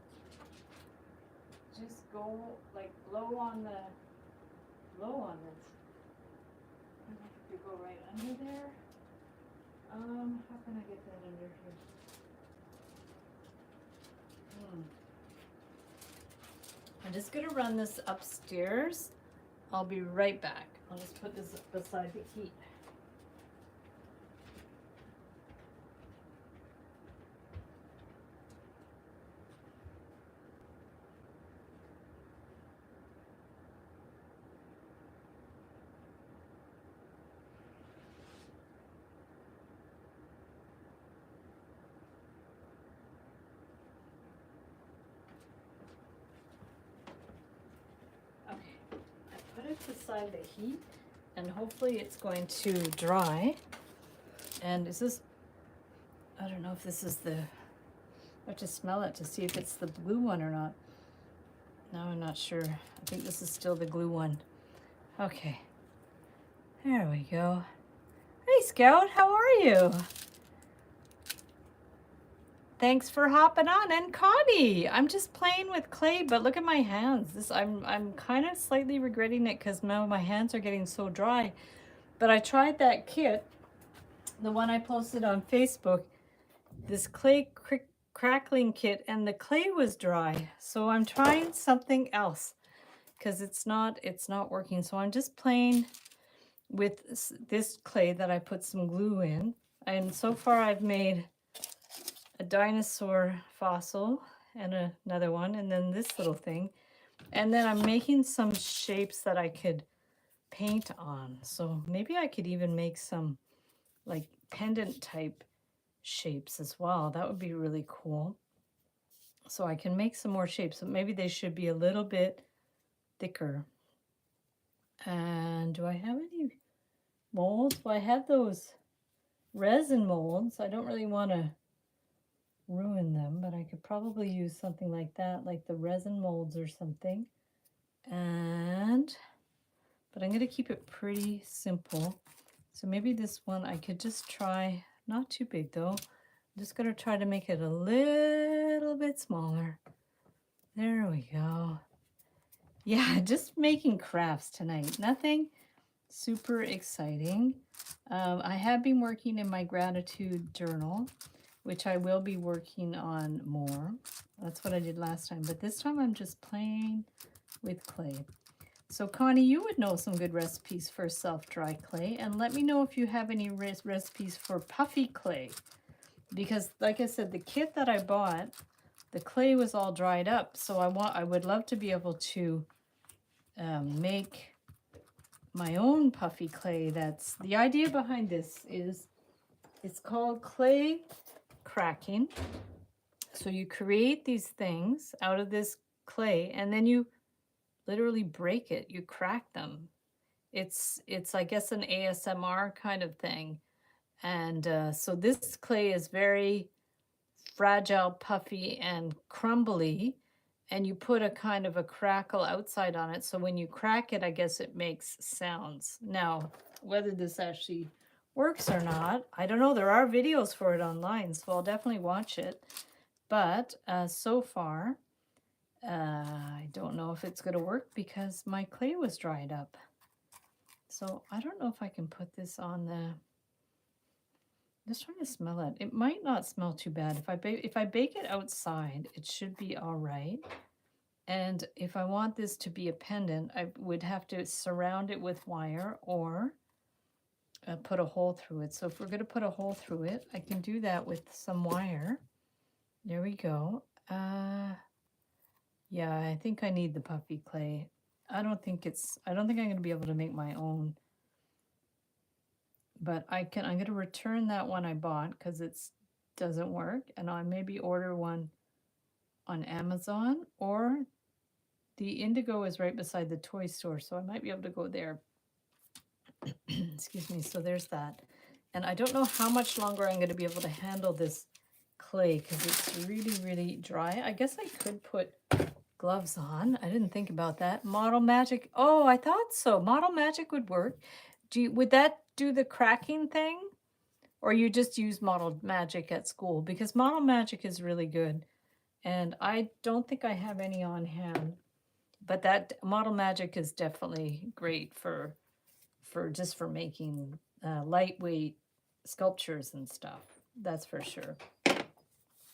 [SPEAKER 1] just go, like, blow on this. I have to go right under there. How can I get that under here? I'm just gonna run this upstairs. I'll be right back. I'll just put this beside the heat. Beside the heat, and hopefully it's going to dry. And is this, I don't know if this is the, I have to smell it to see if it's the blue one or not. No, I'm not sure. I think this is still the glue one. Okay, there we go. Hey Scout, how are you? Thanks for hopping on. And Connie, I'm just playing with clay, but look at my hands. I'm kind of slightly regretting it because now my hands are getting so dry. But I tried that kit, the one I posted on Facebook, this clay crackling kit, and the clay was dry. So I'm trying something else because it's not working. So I'm just playing with this clay that I put some glue in. And so far I've made a dinosaur fossil and another one, and then this little thing. And then I'm making some shapes that I could paint on. So maybe I could even make some like pendant type shapes as well. That would be really cool. So I can make some more shapes, but maybe they should be a little bit thicker. And do I have any molds? Well, I have those resin molds. I don't really want to ruin them, but I could probably use something like that, like the resin molds or something. But I'm going to keep it pretty simple. So maybe this one I could just try, not too big though. I'm just going to try to make it a little bit smaller. There we go. Yeah, just making crafts tonight. Nothing super exciting. I have been working in my gratitude journal, which I will be working on more. That's what I did last time, but this time I'm just playing with clay. So Connie, you would know some good recipes for self-dry clay, and let me know if you have any recipes for puffy clay, because like I said, the kit that I bought, the clay was all dried up, so I would love to be able to make my own puffy clay. That's the idea behind this. Is it's called clay cracking, So you create these things out of this clay, and then you literally break it. You crack them. It's I guess an ASMR kind of thing. And so this clay is very fragile, puffy, and crumbly. And you put a kind of a crackle outside on it. So when you crack it, I guess it makes sounds. Now, whether this actually works or not, I don't know. There are videos for it online, so I'll definitely watch it. But so far, I don't know if it's going to work because my clay was dried up. So I don't know if I can put this on the... Just trying to smell it. It might not smell too bad. If I bake it outside, it should be all right. And if I want this to be a pendant, I would have to surround it with wire or put a hole through it. So if we're going to put a hole through it, I can do that with some wire. There we go. Yeah, I think I need the puffy clay. I don't think I'm going to be able to make my own. But I'm going to return that one I bought because it doesn't work. And I maybe order one on Amazon, or the Indigo is right beside the toy store. So I might be able to go there. Excuse me. So there's that. And I don't know how much longer I'm going to be able to handle this clay because it's really, really dry. I guess I could put gloves on. I didn't think about that. Model Magic. Oh, I thought so. Model Magic would work. Would that do the cracking thing? Or you just use Model Magic at school? Because Model Magic is really good. And I don't think I have any on hand. But that Model Magic is definitely great for just for making lightweight sculptures and stuff. That's for sure.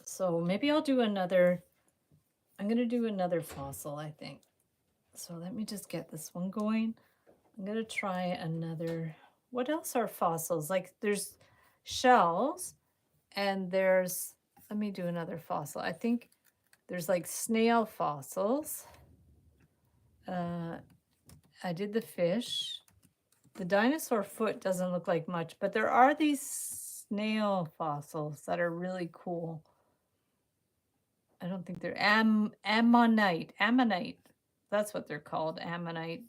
[SPEAKER 1] So maybe I'll do another... I'm going to do another fossil, I think. So let me just get this one going. I'm going to try another... What else are fossils? Like there's shells and there's... Let me do another fossil. I think there's like snail fossils. I did the fish. The dinosaur foot doesn't look like much, but there are these snail fossils that are really cool. I don't think they're ammonite. That's what they're called, ammonite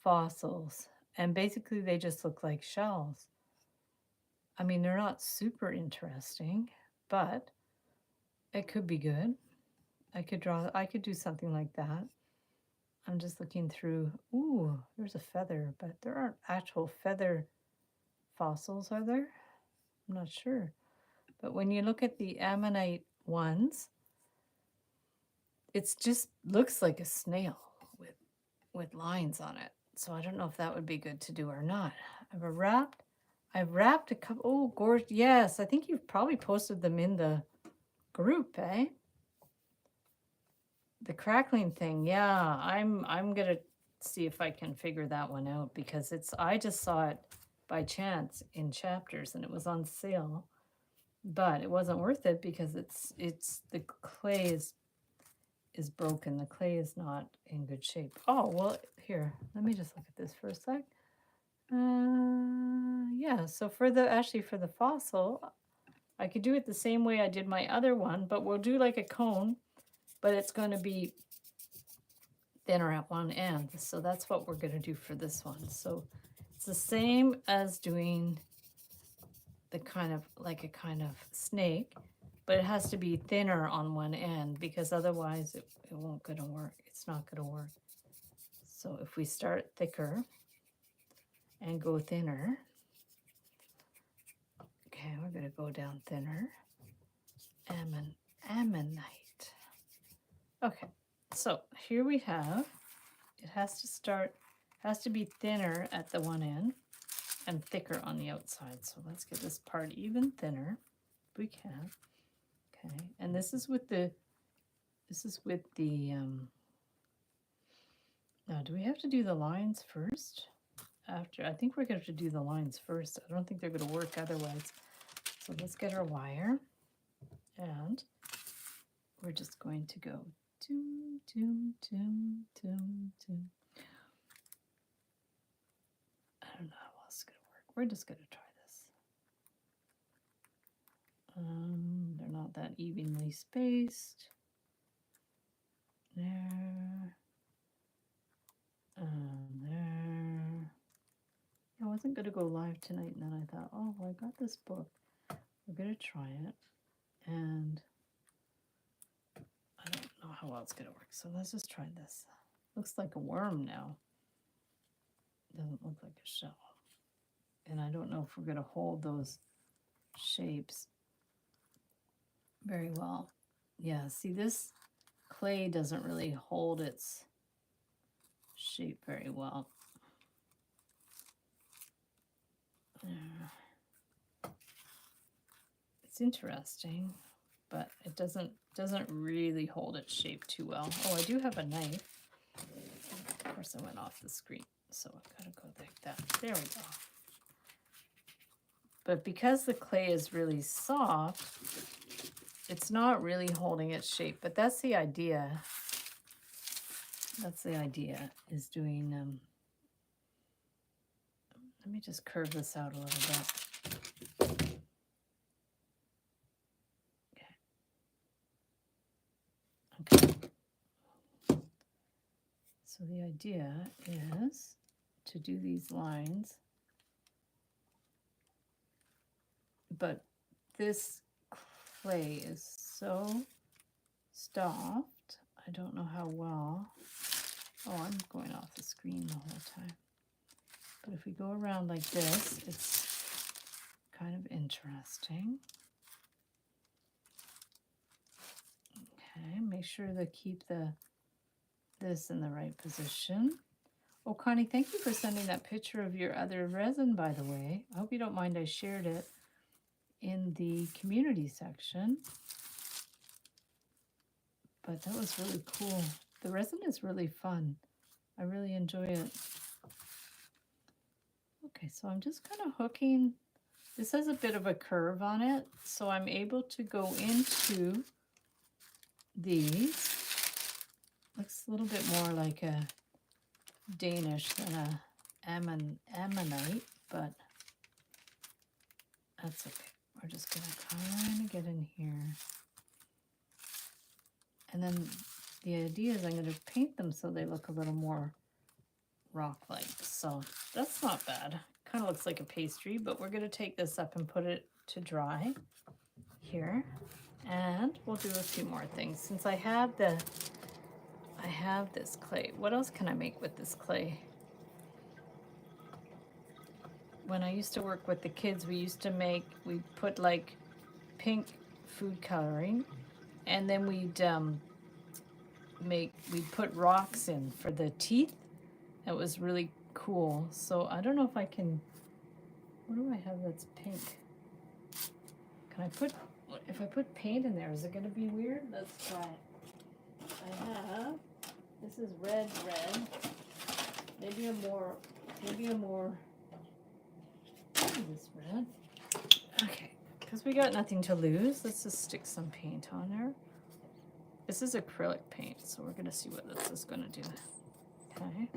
[SPEAKER 1] fossils. And basically they just look like shells. I mean, they're not super interesting, but it could be good. I could do something like that. I'm just looking through. Ooh, there's a feather, but there aren't actual feather fossils, are there? I'm not sure. But when you look at the ammonite ones, it just looks like a snail with lines on it. So I don't know if that would be good to do or not. I've wrapped a couple. Oh, gorgeous. Yes, I think you've probably posted them in the group, eh? The crackling thing. Yeah, I'm going to see if I can figure that one out because I just saw it by chance in Chapters and it was on sale. But it wasn't worth it because the clay is broken. The clay is not in good shape. Oh, well, here, let me just look at this for a sec. Yeah, so for the fossil, I could do it the same way I did my other one, but we'll do like a cone, but it's going to be thinner at one end. So that's what we're going to do for this one. So it's the same as doing the kind of like a kind of snake, but it has to be thinner on one end because otherwise it won't gonna work. It's not gonna work. So if we start thicker and go thinner, okay, we're gonna go down thinner. Ammonite. Okay, so here we have, it has to be thinner at the one end and thicker on the outside. So let's get this part even thinner if we can. Okay, and this is with the now do we have to do the lines first? After, I think we're going to have to do the lines first. I don't think they're going to work otherwise. So let's get our wire and we're just going to go doom, doom, doom, doom, doom. I don't know how else it's going to work. We're just going to try this. They're not want that evenly spaced. There. There. I wasn't going to go live tonight, and then I thought, oh, well, I got this book. We're going to try it. And I don't know how well it's going to work. So let's just try this. Looks like a worm now. Doesn't look like a shell. And I don't know if we're going to hold those shapes very well. Yeah, see, this clay doesn't really hold its shape very well. It's interesting, but it doesn't really hold its shape too well. Oh, I do have a knife. Of course, I went off the screen, so I've got to go like that. There we go. But because the clay is really soft, it's not really holding its shape. But that's the idea. That's the idea, is doing, let me just curve this out a little bit. Okay. So the idea is to do these lines, but this clay is so soft, I don't know how well. Oh, I'm going off the screen the whole time. But if we go around like this, it's kind of interesting. Okay, make sure to keep this in the right position. Oh, Connie, thank you for sending that picture of your other resin, by the way. I hope you don't mind I shared it in the community section. But that was really cool. The resin is really fun. I really enjoy it. Okay, so I'm just kind of hooking. This has a bit of a curve on it, so I'm able to go into these. Looks a little bit more like a Danish than a ammonite, but that's okay. We're just going to kind of get in here. And then the idea is I'm going to paint them so they look a little more rock-like. So that's not bad. Kind of looks like a pastry, but we're going to take this up and put it to dry here. And we'll do a few more things. Since I have this clay. What else can I make with this clay? When I used to work with the kids, we'd put like pink food coloring, and then we'd put rocks in for the teeth. It was really cool. So I don't know if I can, what do I have that's pink? If I put paint in there, is it going to be weird? Let's try it. This is red. Maybe a more, this red. Okay, because we got nothing to lose, let's just stick some paint on there. This is acrylic paint, so we're going to see what this is going to do. Okay.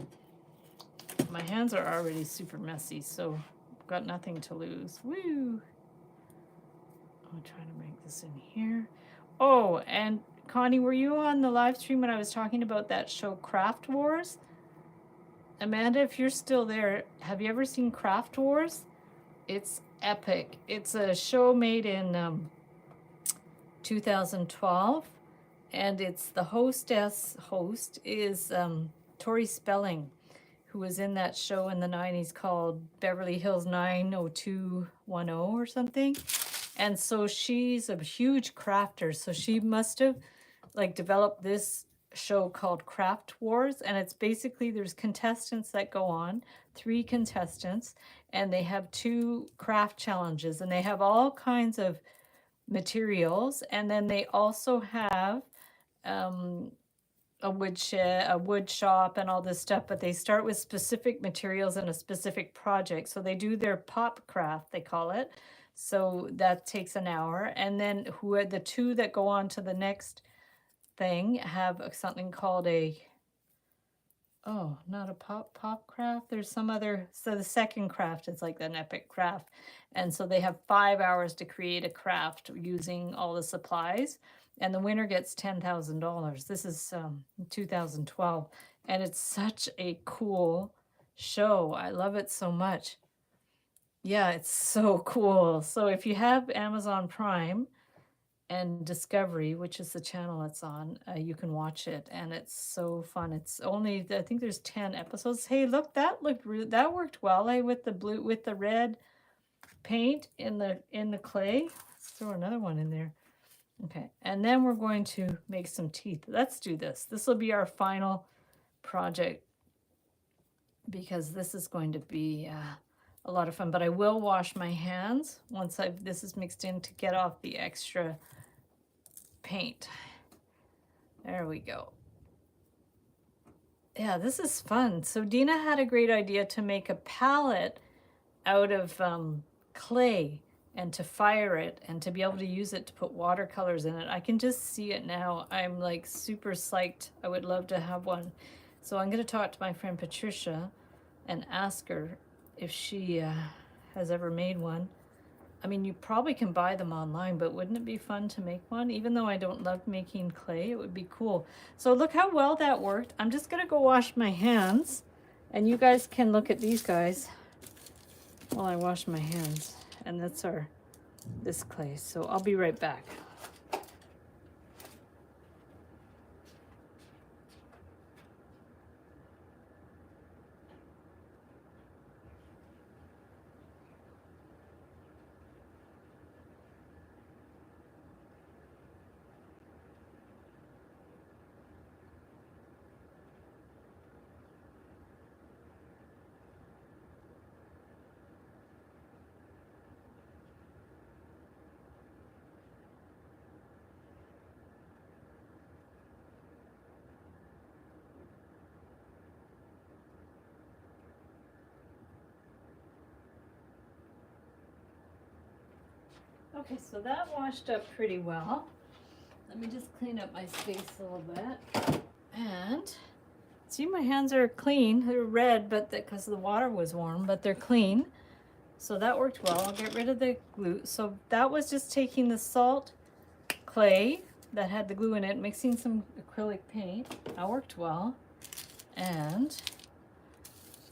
[SPEAKER 1] My hands are already super messy, so I've got nothing to lose. Woo! I'm trying to make this in here. Oh, and Connie, were you on the live stream when I was talking about that show Craft Wars? Amanda, if you're still there, have you ever seen Craft Wars? It's epic. It's a show made in 2012, and it's the host is Tori Spelling, who was in that show in the 90s called Beverly Hills 90210 or something. And so she's a huge crafter, so she must have like developed this show called Craft Wars, and it's basically there's contestants that go on, 3 contestants, and they have 2 craft challenges, and they have all kinds of materials, and then they also have a wood shop and all this stuff, but they start with specific materials and a specific project. So they do their pop craft, they call it. So that takes an hour, and then who are the 2 that go on to the next thing have something called a oh, not a pop craft. There's some other, so the second craft is like an epic craft. And so they have 5 hours to create a craft using all the supplies. And the winner gets $10,000. This is 2012. And it's such a cool show. I love it so much. Yeah, it's so cool. So if you have Amazon Prime and Discovery, which is the channel it's on, you can watch it, and it's so fun. It's only, I think there's 10 episodes. Hey, look, that that worked well, with the blue, with the red paint in the clay. Let's throw another one in there. Okay, and then we're going to make some teeth. Let's do this. This will be our final project because this is going to be a lot of fun. But I will wash my hands once this is mixed in to get off the extra paint. There we go. Yeah, this is fun. So Dina had a great idea to make a palette out of clay and to fire it and to be able to use it to put watercolors in it. I can just see it now. I'm like super psyched. I would love to have one. So I'm going to talk to my friend Patricia and ask her if she has ever made one. I mean, you probably can buy them online, but wouldn't it be fun to make one? Even though I don't love making clay, it would be cool. So look how well that worked. I'm just gonna go wash my hands, and you guys can look at these guys while I wash my hands. And that's this clay. So I'll be right back. Okay, so that washed up pretty well. Let me just clean up my space a little bit. And see, my hands are clean. They're red, but because the water was warm, but they're clean. So that worked well. I'll get rid of the glue. So that was just taking the salt clay that had the glue in it, mixing some acrylic paint. That worked well. And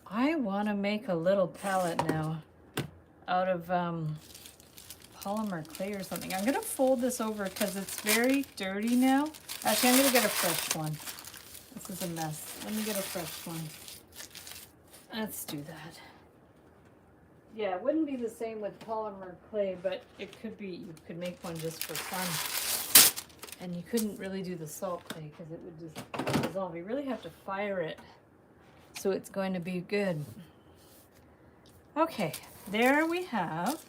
[SPEAKER 1] I want to make a little palette now out of polymer clay or something. I'm going to fold this over because it's very dirty now. Actually, I'm going to get a fresh one. This is a mess. Let me get a fresh one. Let's do that. Yeah, it wouldn't be the same with polymer clay, but it could be, you could make one just for fun. And you couldn't really do the salt clay because it would just dissolve. You really have to fire it so it's going to be good. Okay, there we have.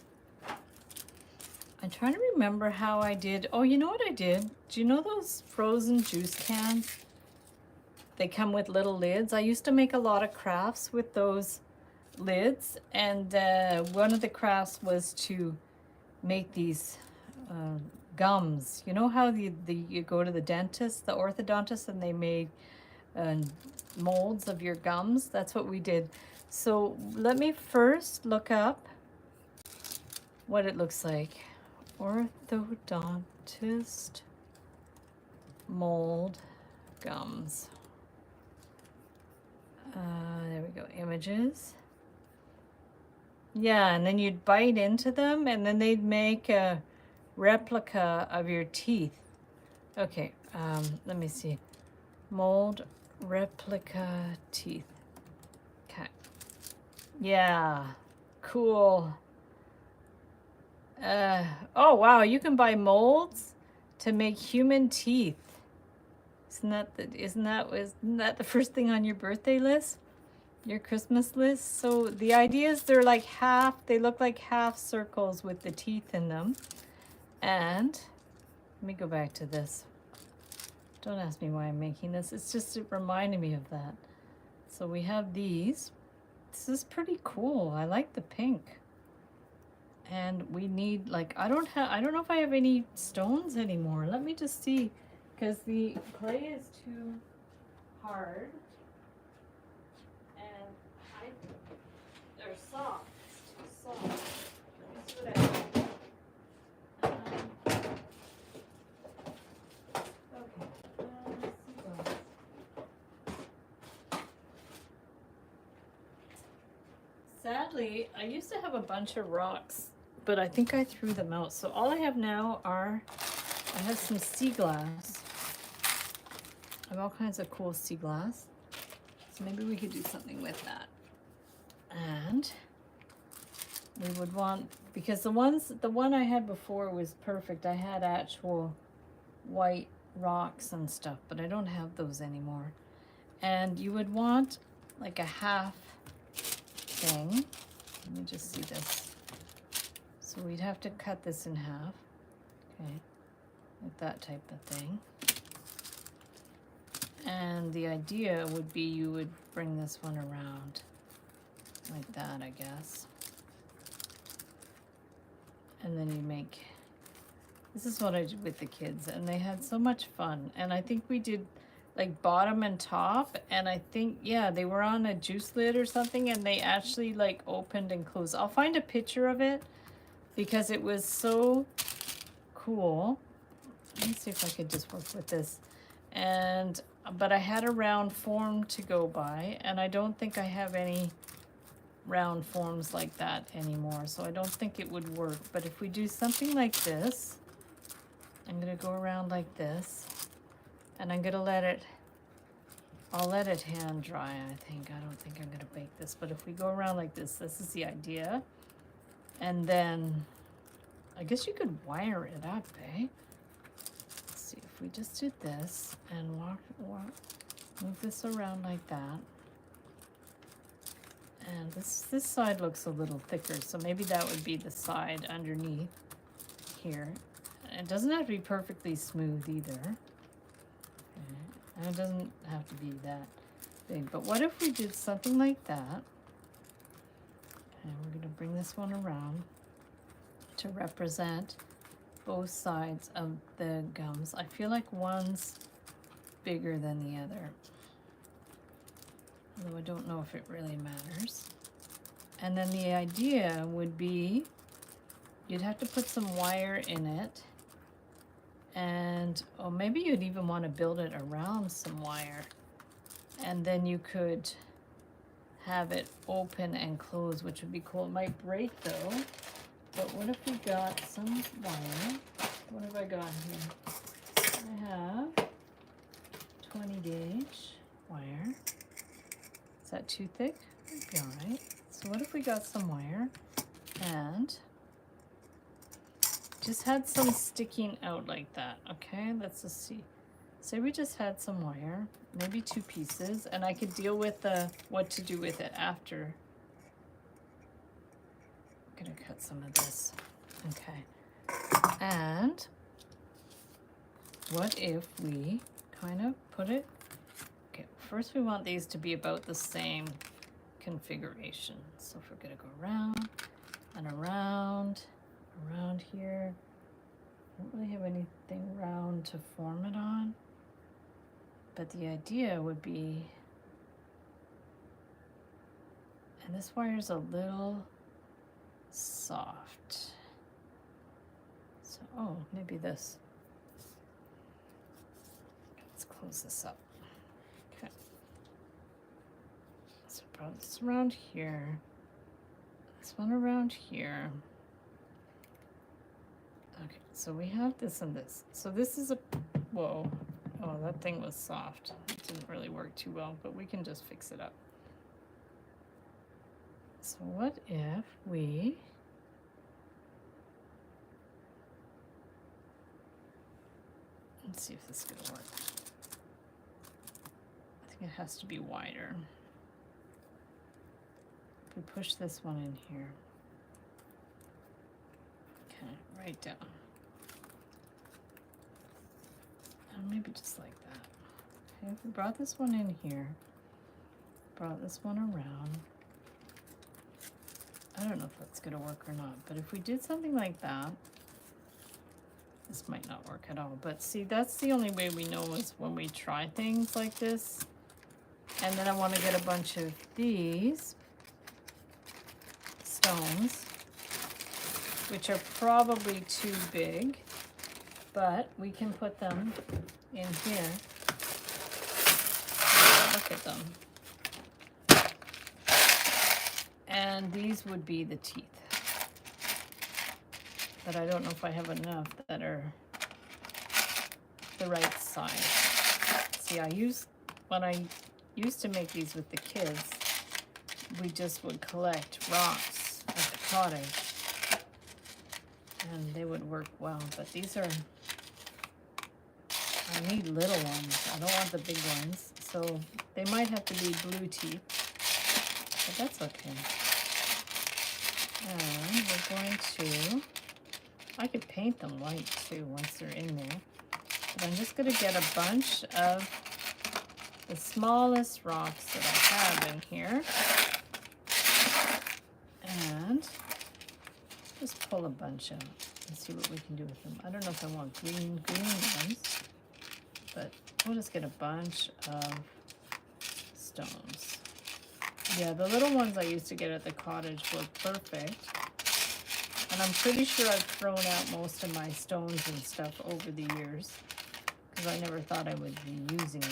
[SPEAKER 1] I'm trying to remember how I did. Oh, you know what I did? Do you know those frozen juice cans? They come with little lids. I used to make a lot of crafts with those lids, and one of the crafts was to make these gums. You know how you go to the dentist, the orthodontist, and they made molds of your gums? That's what we did. So let me first look up what it looks like. Orthodontist mold gums. There we go, images. Yeah, and then you'd bite into them and then they'd make a replica of your teeth. Okay, let me see. Mold replica teeth. Okay. Yeah, cool. Oh wow, you can buy molds to make human teeth. Isn't that the first thing on your birthday list? Your Christmas list? So the idea is they're like they look like half circles with the teeth in them. And let me go back to this. Don't ask me why I'm making this. It's just, it reminded me of that. So we have these. This is pretty cool. I like the pink. And we need, like, I don't know if I have any stones anymore. Let me just see, because the clay is too hard. Sadly, I used to have a bunch of rocks, but I think I threw them out. So all I have now are, I have some sea glass. I have all kinds of cool sea glass. So maybe we could do something with that. And we would want, because the one I had before was perfect. I had actual white rocks and stuff, but I don't have those anymore. And you would want like a half thing. Let me just see this. So we'd have to cut this in half. Okay, like that type of thing. And the idea would be you would bring this one around like that, I guess. And then you make, this is what I did with the kids, and they had so much fun. And I think we did like bottom and top, and I think, yeah, they were on a juice lid or something, and they actually like opened and closed. I'll find a picture of it because it was so cool. Let me see if I could just work with this. And, but I had a round form to go by, and I don't think I have any round forms like that anymore, so I don't think it would work. But if we do something like this, I'm gonna go around like this, and I'm gonna let it, I'll let it hand dry, I think. I don't think I'm gonna bake this, but if we go around like this, this is the idea. And then, I guess you could wire it up, eh? Let's see, if we just did this, and move this around like that. And this side looks a little thicker, so maybe that would be the side underneath here. And it doesn't have to be perfectly smooth either. Okay. And it doesn't have to be that big. But what if we did something like that? And we're going to bring this one around to represent both sides of the gums. I feel like one's bigger than the other, although I don't know if it really matters. And then the idea would be you'd have to put some wire in it, and oh, maybe you'd even want to build it around some wire, and then you could have it open and close, which would be cool. It might break though, but what if we got some wire? What have I got here? I have 20 gauge wire. Is that too thick? It'd be all right. So what if we got some wire and just had some sticking out like that? Okay, let's just see. Say we just had some wire, maybe 2 pieces, and I could deal with what to do with it after. I'm gonna cut some of this. Okay. And what if we kind of put it, okay, first we want these to be about the same configuration. So if we're gonna go around and around here, I don't really have anything round to form it on, but the idea would be, and this wire's a little soft, so oh, maybe this. Let's close this up. Okay, so probably this around here, this one around here. Okay, so we have this and this. So this is a, whoa, oh, that thing was soft. It didn't really work too well, but we can just fix it up. So what if we, let's see if this is gonna work. I think it has to be wider. If we push this one in here. Okay, right down. And maybe just like that. Okay, if we brought this one in here, brought this one around. I don't know if that's gonna work or not, but if we did something like that, this might not work at all. But see, that's the only way we know is when we try things like this. And then I want to get a bunch of these stones, which are probably too big, but we can put them in here. Look at them. And these would be the teeth. But I don't know if I have enough that are the right size. See, when I used to make these with the kids, we just would collect rocks at the cottage. And they would work well, but these are, I need little ones. I don't want the big ones. So they might have to be blue teeth, but that's okay. And we're going to, I could paint them white too once they're in there. But I'm just going to get a bunch of the smallest rocks that I have in here. And just pull a bunch out and see what we can do with them. I don't know if I want green ones, but we'll just get a bunch of stones. Yeah, the little ones I used to get at the cottage were perfect. And I'm pretty sure I've thrown out most of my stones and stuff over the years because I never thought I would be using them.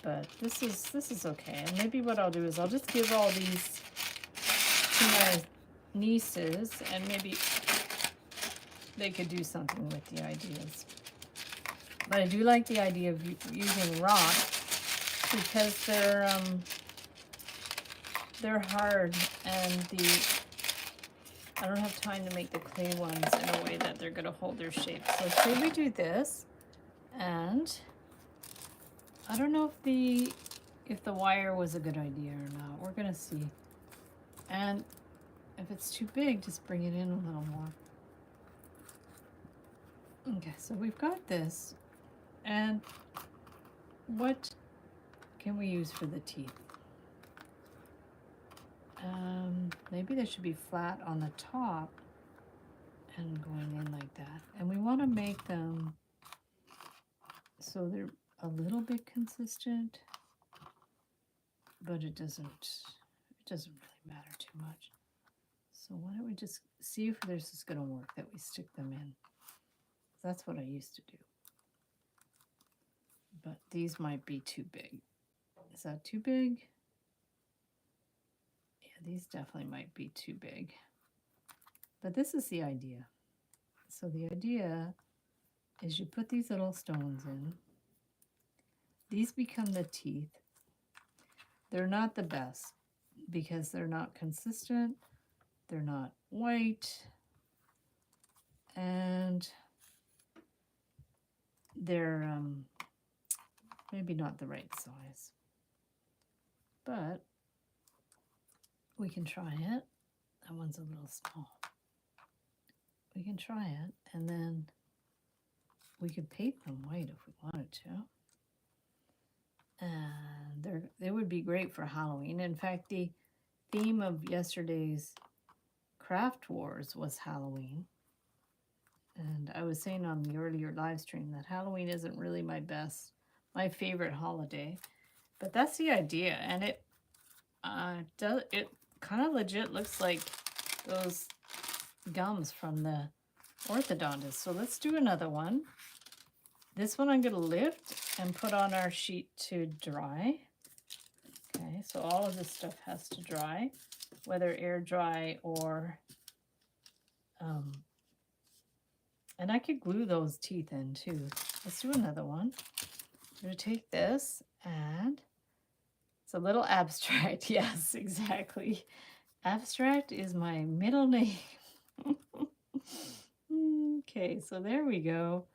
[SPEAKER 1] But this is okay. And maybe what I'll do is I'll just give all these to my nieces and maybe they could do something with the ideas. But I do like the idea of using rock because they're hard and I don't have time to make the clay ones in a way that they're going to hold their shape. So say we do this, and I don't know if the wire was a good idea or not. We're going to see. And if it's too big, just bring it in a little more. Okay, so we've got this. And what can we use for the teeth? Maybe they should be flat on the top and going in like that. And we want to make them so they're a little bit consistent, but it doesn't really matter too much. So why don't we just see if this is going to work, that we stick them in. That's what I used to do. But these might be too big. Is that too big? Yeah, these definitely might be too big. But this is the idea. So the idea is you put these little stones in. These become the teeth. They're not the best because they're not consistent. They're not white. And they're maybe not the right size. But we can try it. That one's a little small. We can try it, and then we could paint them white if we wanted to. And they would be great for Halloween. In fact, the theme of yesterday's Craft Wars was Halloween. And I was saying on the earlier live stream that Halloween isn't really my favorite holiday. But that's the idea. And it kind of legit looks like those gums from the orthodontist. So let's do another one. This one I'm going to lift and put on our sheet to dry. Okay, so all of this stuff has to dry, whether air dry or and I could glue those teeth in too. Let's do another one. I'm going to take this, and it's a little abstract. Yes, exactly. Abstract is my middle name. Okay, so there we go.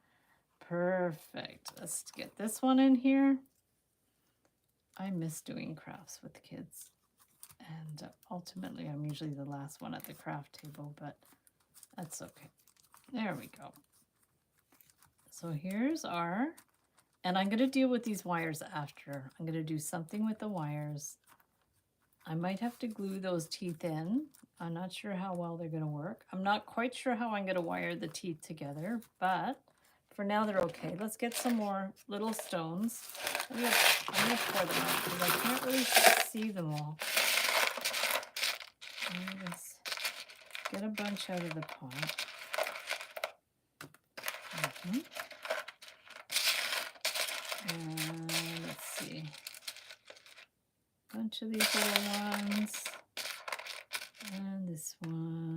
[SPEAKER 1] Perfect. Let's get this one in here. I miss doing crafts with kids. And ultimately, I'm usually the last one at the craft table, but that's okay. There we go. So here's and I'm going to deal with these wires after. I'm going to do something with the wires. I might have to glue those teeth in. I'm not sure how well they're going to work. I'm not quite sure how I'm going to wire the teeth together, but for now they're okay. Let's get some more little stones. I'm going to pour them out because I can't really see them all. Let's get a bunch out of the pot. And let's see. bunch of these little ones. And this one.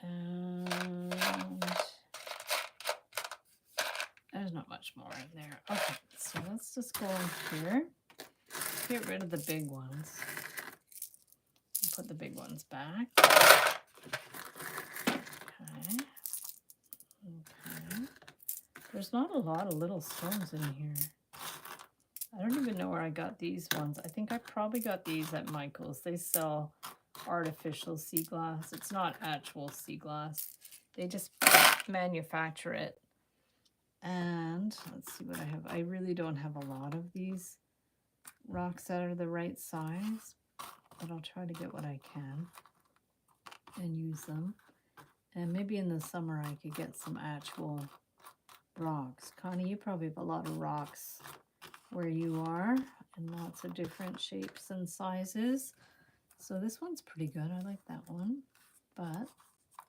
[SPEAKER 1] And there's not much more in there. Okay, so let's just go in here. Get rid of the big ones. Put the big ones back. Okay. Okay. There's not a lot of little stones in here. I don't even know where I got these ones. I think I probably got these at Michael's. They sell artificial sea glass. It's not actual sea glass. They just manufacture it. And let's see what I have. I really don't have a lot of these rocks that are the right size, but I'll try to get what I can and use them. And maybe in the summer I could get some actual rocks. Connie, you probably have a lot of rocks where you are in lots of different shapes and sizes. So this one's pretty good. I like that one, but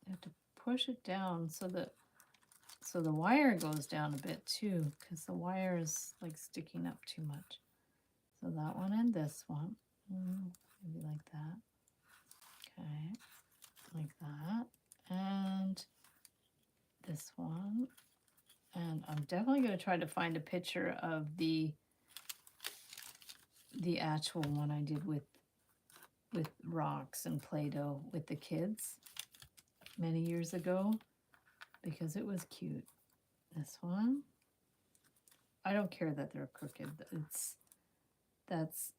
[SPEAKER 1] you have to push it down so that the wire goes down a bit too, because the wire is like sticking up too much. So that one and this one, maybe like that. Okay, like that, and this one. And I'm definitely going to try to find a picture of the actual one I did with rocks and Play-Doh with the kids many years ago, because it was cute. This one, I don't care that they're crooked. That's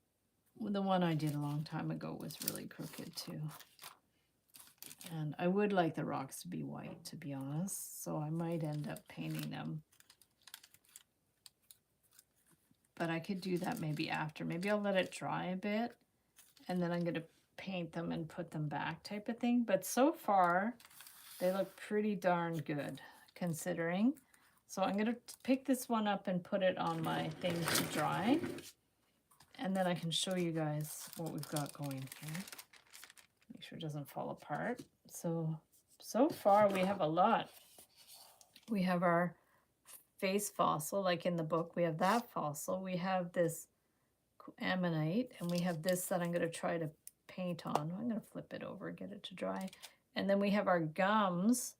[SPEAKER 1] the one I did a long time ago was really crooked too. And I would like the rocks to be white, to be honest, so I might end up painting them. But I could do that maybe after. Maybe I'll let it dry a bit, and then I'm going to paint them and put them back type of thing. But so far, they look pretty darn good, considering. So I'm going to pick this one up and put it on my thing to dry. And then I can show you guys what we've got going here. Make sure it doesn't fall apart. So far we have a lot. We have our face fossil, like in the book. We have that fossil. We have this ammonite, and we have this that I'm going to try to paint on. I'm going to flip it over, get it to dry. And then we have our gums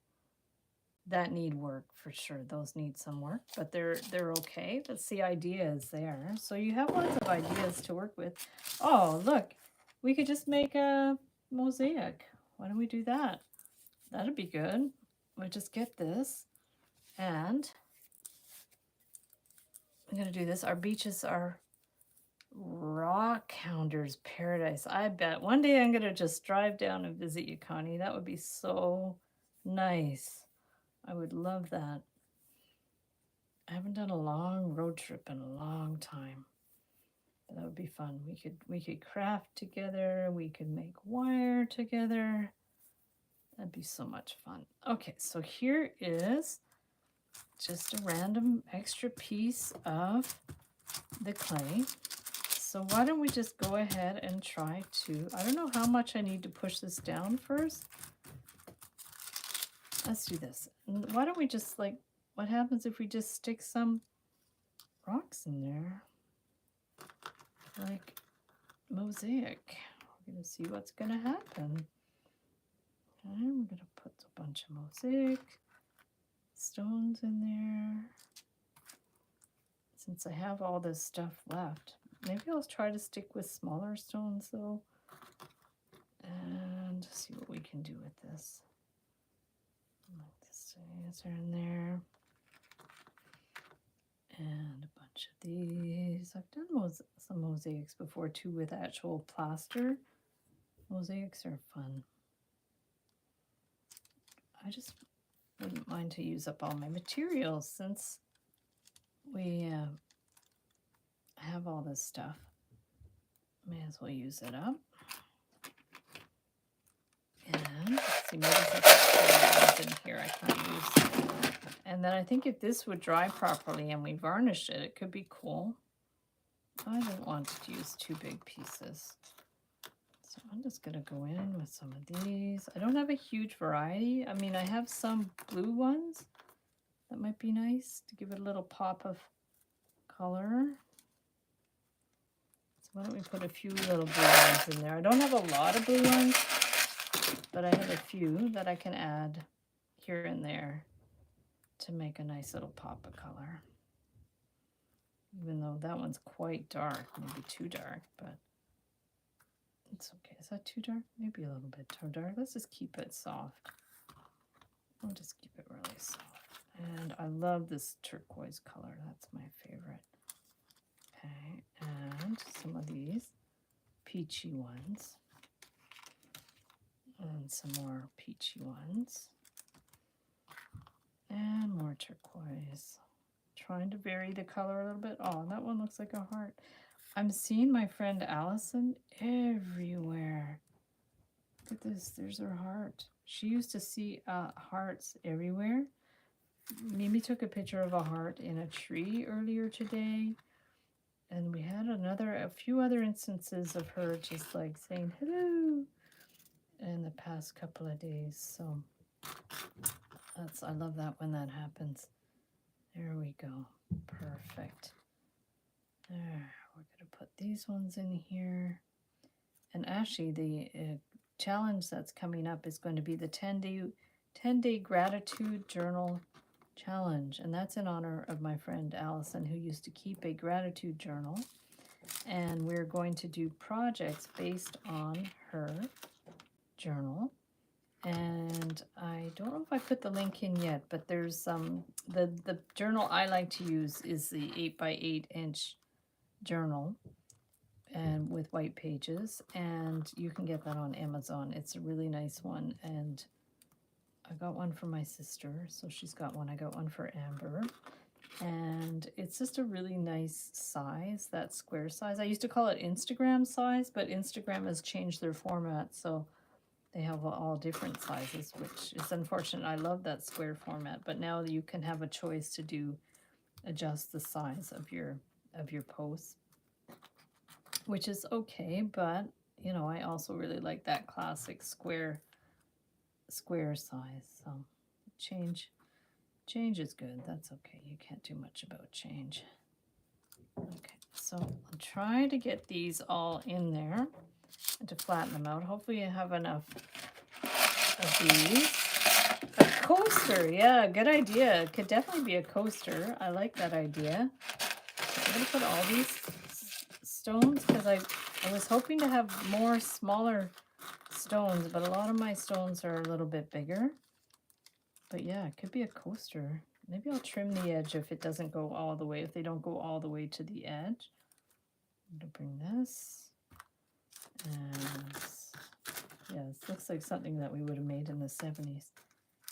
[SPEAKER 1] that need work for sure. Those need some work, but they're okay. That's the idea is there. So you have lots of ideas to work with. Oh, look, we could just make a mosaic. Why don't we do that? That'd be good. We'll just get this, and I'm going to do this. Our beaches are Rock Hounder's Paradise. I bet one day I'm going to just drive down and visit you, Connie. That would be so nice. I would love that. I haven't done a long road trip in a long time. But that would be fun. We could craft together. We could make wire together. That'd be so much fun. Okay, so here is just a random extra piece of the clay. So why don't we just go ahead and try to, I don't know how much I need to push this down first. Let's do this. Why don't we just, like, what happens if we just stick some rocks in there? Like mosaic. We're going to see what's going to happen. Okay, we're going to put a bunch of mosaic stones in there. Since I have all this stuff left, maybe I'll try to stick with smaller stones though, and see what we can do with this. Like this are in there, and a bunch of these. I've done some mosaics before too with actual plaster. Mosaics are fun. I just wouldn't mind to use up all my materials since we have all this stuff. May as well use it up. And let's see, maybe something in here I can't use. And then I think if this would dry properly and we varnish it, it could be cool. I don't want to use two big pieces. So I'm just going to go in with some of these. I don't have a huge variety. I mean, I have some blue ones that might be nice to give it a little pop of color. why don't we put a few little blue ones in there? I don't have a lot of blue ones, but I have a few that I can add here and there to make a nice little pop of color. Even though that one's quite dark, maybe too dark, but it's okay. Is that too dark? Maybe a little bit too dark. Let's just keep it soft. I'll just keep it really soft. And I love this turquoise color. That's my favorite. Okay, and some of these peachy ones. And some more peachy ones. And more turquoise. Trying to vary the color a little bit. Oh, that one looks like a heart. I'm seeing my friend Allison everywhere. Look at this. There's her heart. She used to see hearts everywhere. Mimi took a picture of a heart in a tree earlier today. And we had a few other instances of her just like saying hello in the past couple of days. So I love that when that happens. There we go. Perfect. There, we're going to put these ones in here. And actually, the challenge that's coming up is going to be the 10-day gratitude journal challenge. And that's in honor of my friend Allison, who used to keep a gratitude journal. And we're going to do projects based on her journal. And I don't know if I put the link in yet, but there's the journal I like to use is the 8x8 inch journal and with white pages, and you can get that on Amazon. It's a really nice one, and I got one for my sister, so she's got one. I got one for Amber, and it's just a really nice size, that square size. I used to call it Instagram size, but Instagram has changed their format, so they have all different sizes, which is unfortunate. I love that square format, but now you can have a choice to adjust the size of your posts, which is okay. But you know, I also really like that classic square size. So change is good. That's okay. You can't do much about change. Okay, so I'll try to get these all in there and to flatten them out. Hopefully you have enough of these. A coaster, yeah, good idea. It could definitely be a coaster. I like that idea. I'm going to put all these stones because I was hoping to have more smaller stones, but a lot of my stones are a little bit bigger. But yeah, it could be a coaster. Maybe I'll trim the edge if it doesn't go all the way, if they don't go all the way to the edge. I'm going to bring this. And yeah, this looks like something that we would have made in the 70s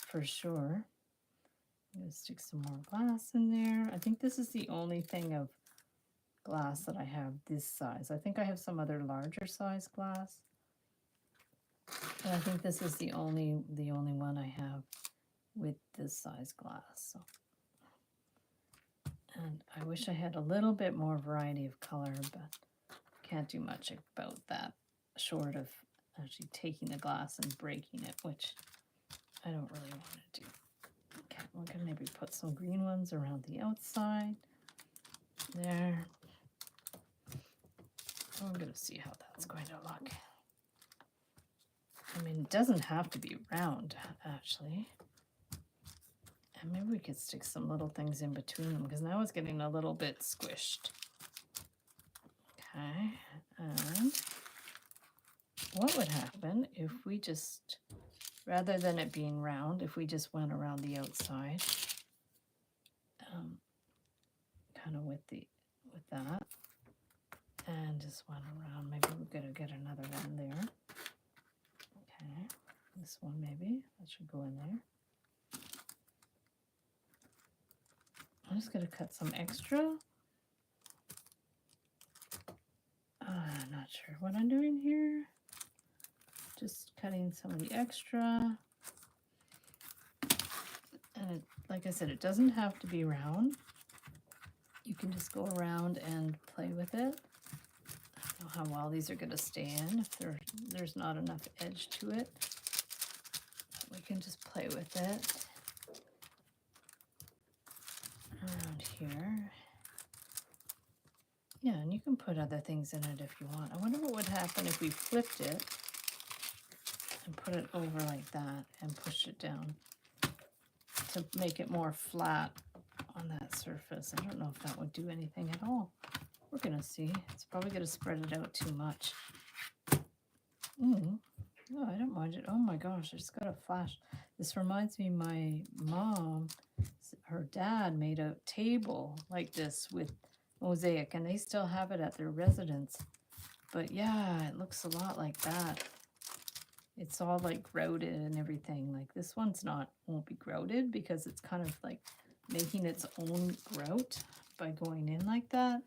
[SPEAKER 1] for sure. I'm going to stick some more glass in there. I think this is the only thing of glass that I have this size. I think I have some other larger size glass. And I think this is the only one I have with this size glass. So. And I wish I had a little bit more variety of color, but can't do much about that short of actually taking the glass and breaking it, which I don't really want to do. Okay, we're going to maybe put some green ones around the outside. There. I'm going to see how that's going to look. I mean, it doesn't have to be round, actually. And maybe we could stick some little things in between them, because now it's getting a little bit squished. Okay, and what would happen if we just, rather than it being round, if we just went around the outside, kind of with that, and just went around. Maybe we're gonna get another one there. Okay, this one maybe, that should go in there. I'm just gonna cut some extra. I'm not sure what I'm doing here. Just cutting some of the extra. And like I said, it doesn't have to be round. You can just go around and play with it. I don't know how well these are going to stay in if there's not enough edge to it. We can just play with it around here. Yeah, and you can put other things in it if you want. I wonder what would happen if we flipped it and put it over like that and pushed it down to make it more flat on that surface. I don't know if that would do anything at all. We're gonna see. It's probably gonna spread it out too much. No, I don't mind it. Oh my gosh, I just got a flash. This reminds me, my mom, her dad made a table like this with mosaic, and they still have it at their residence. But yeah, it looks a lot like that. It's all like grouted and everything. Like this one's won't be grouted because it's kind of like making its own grout by going in like that.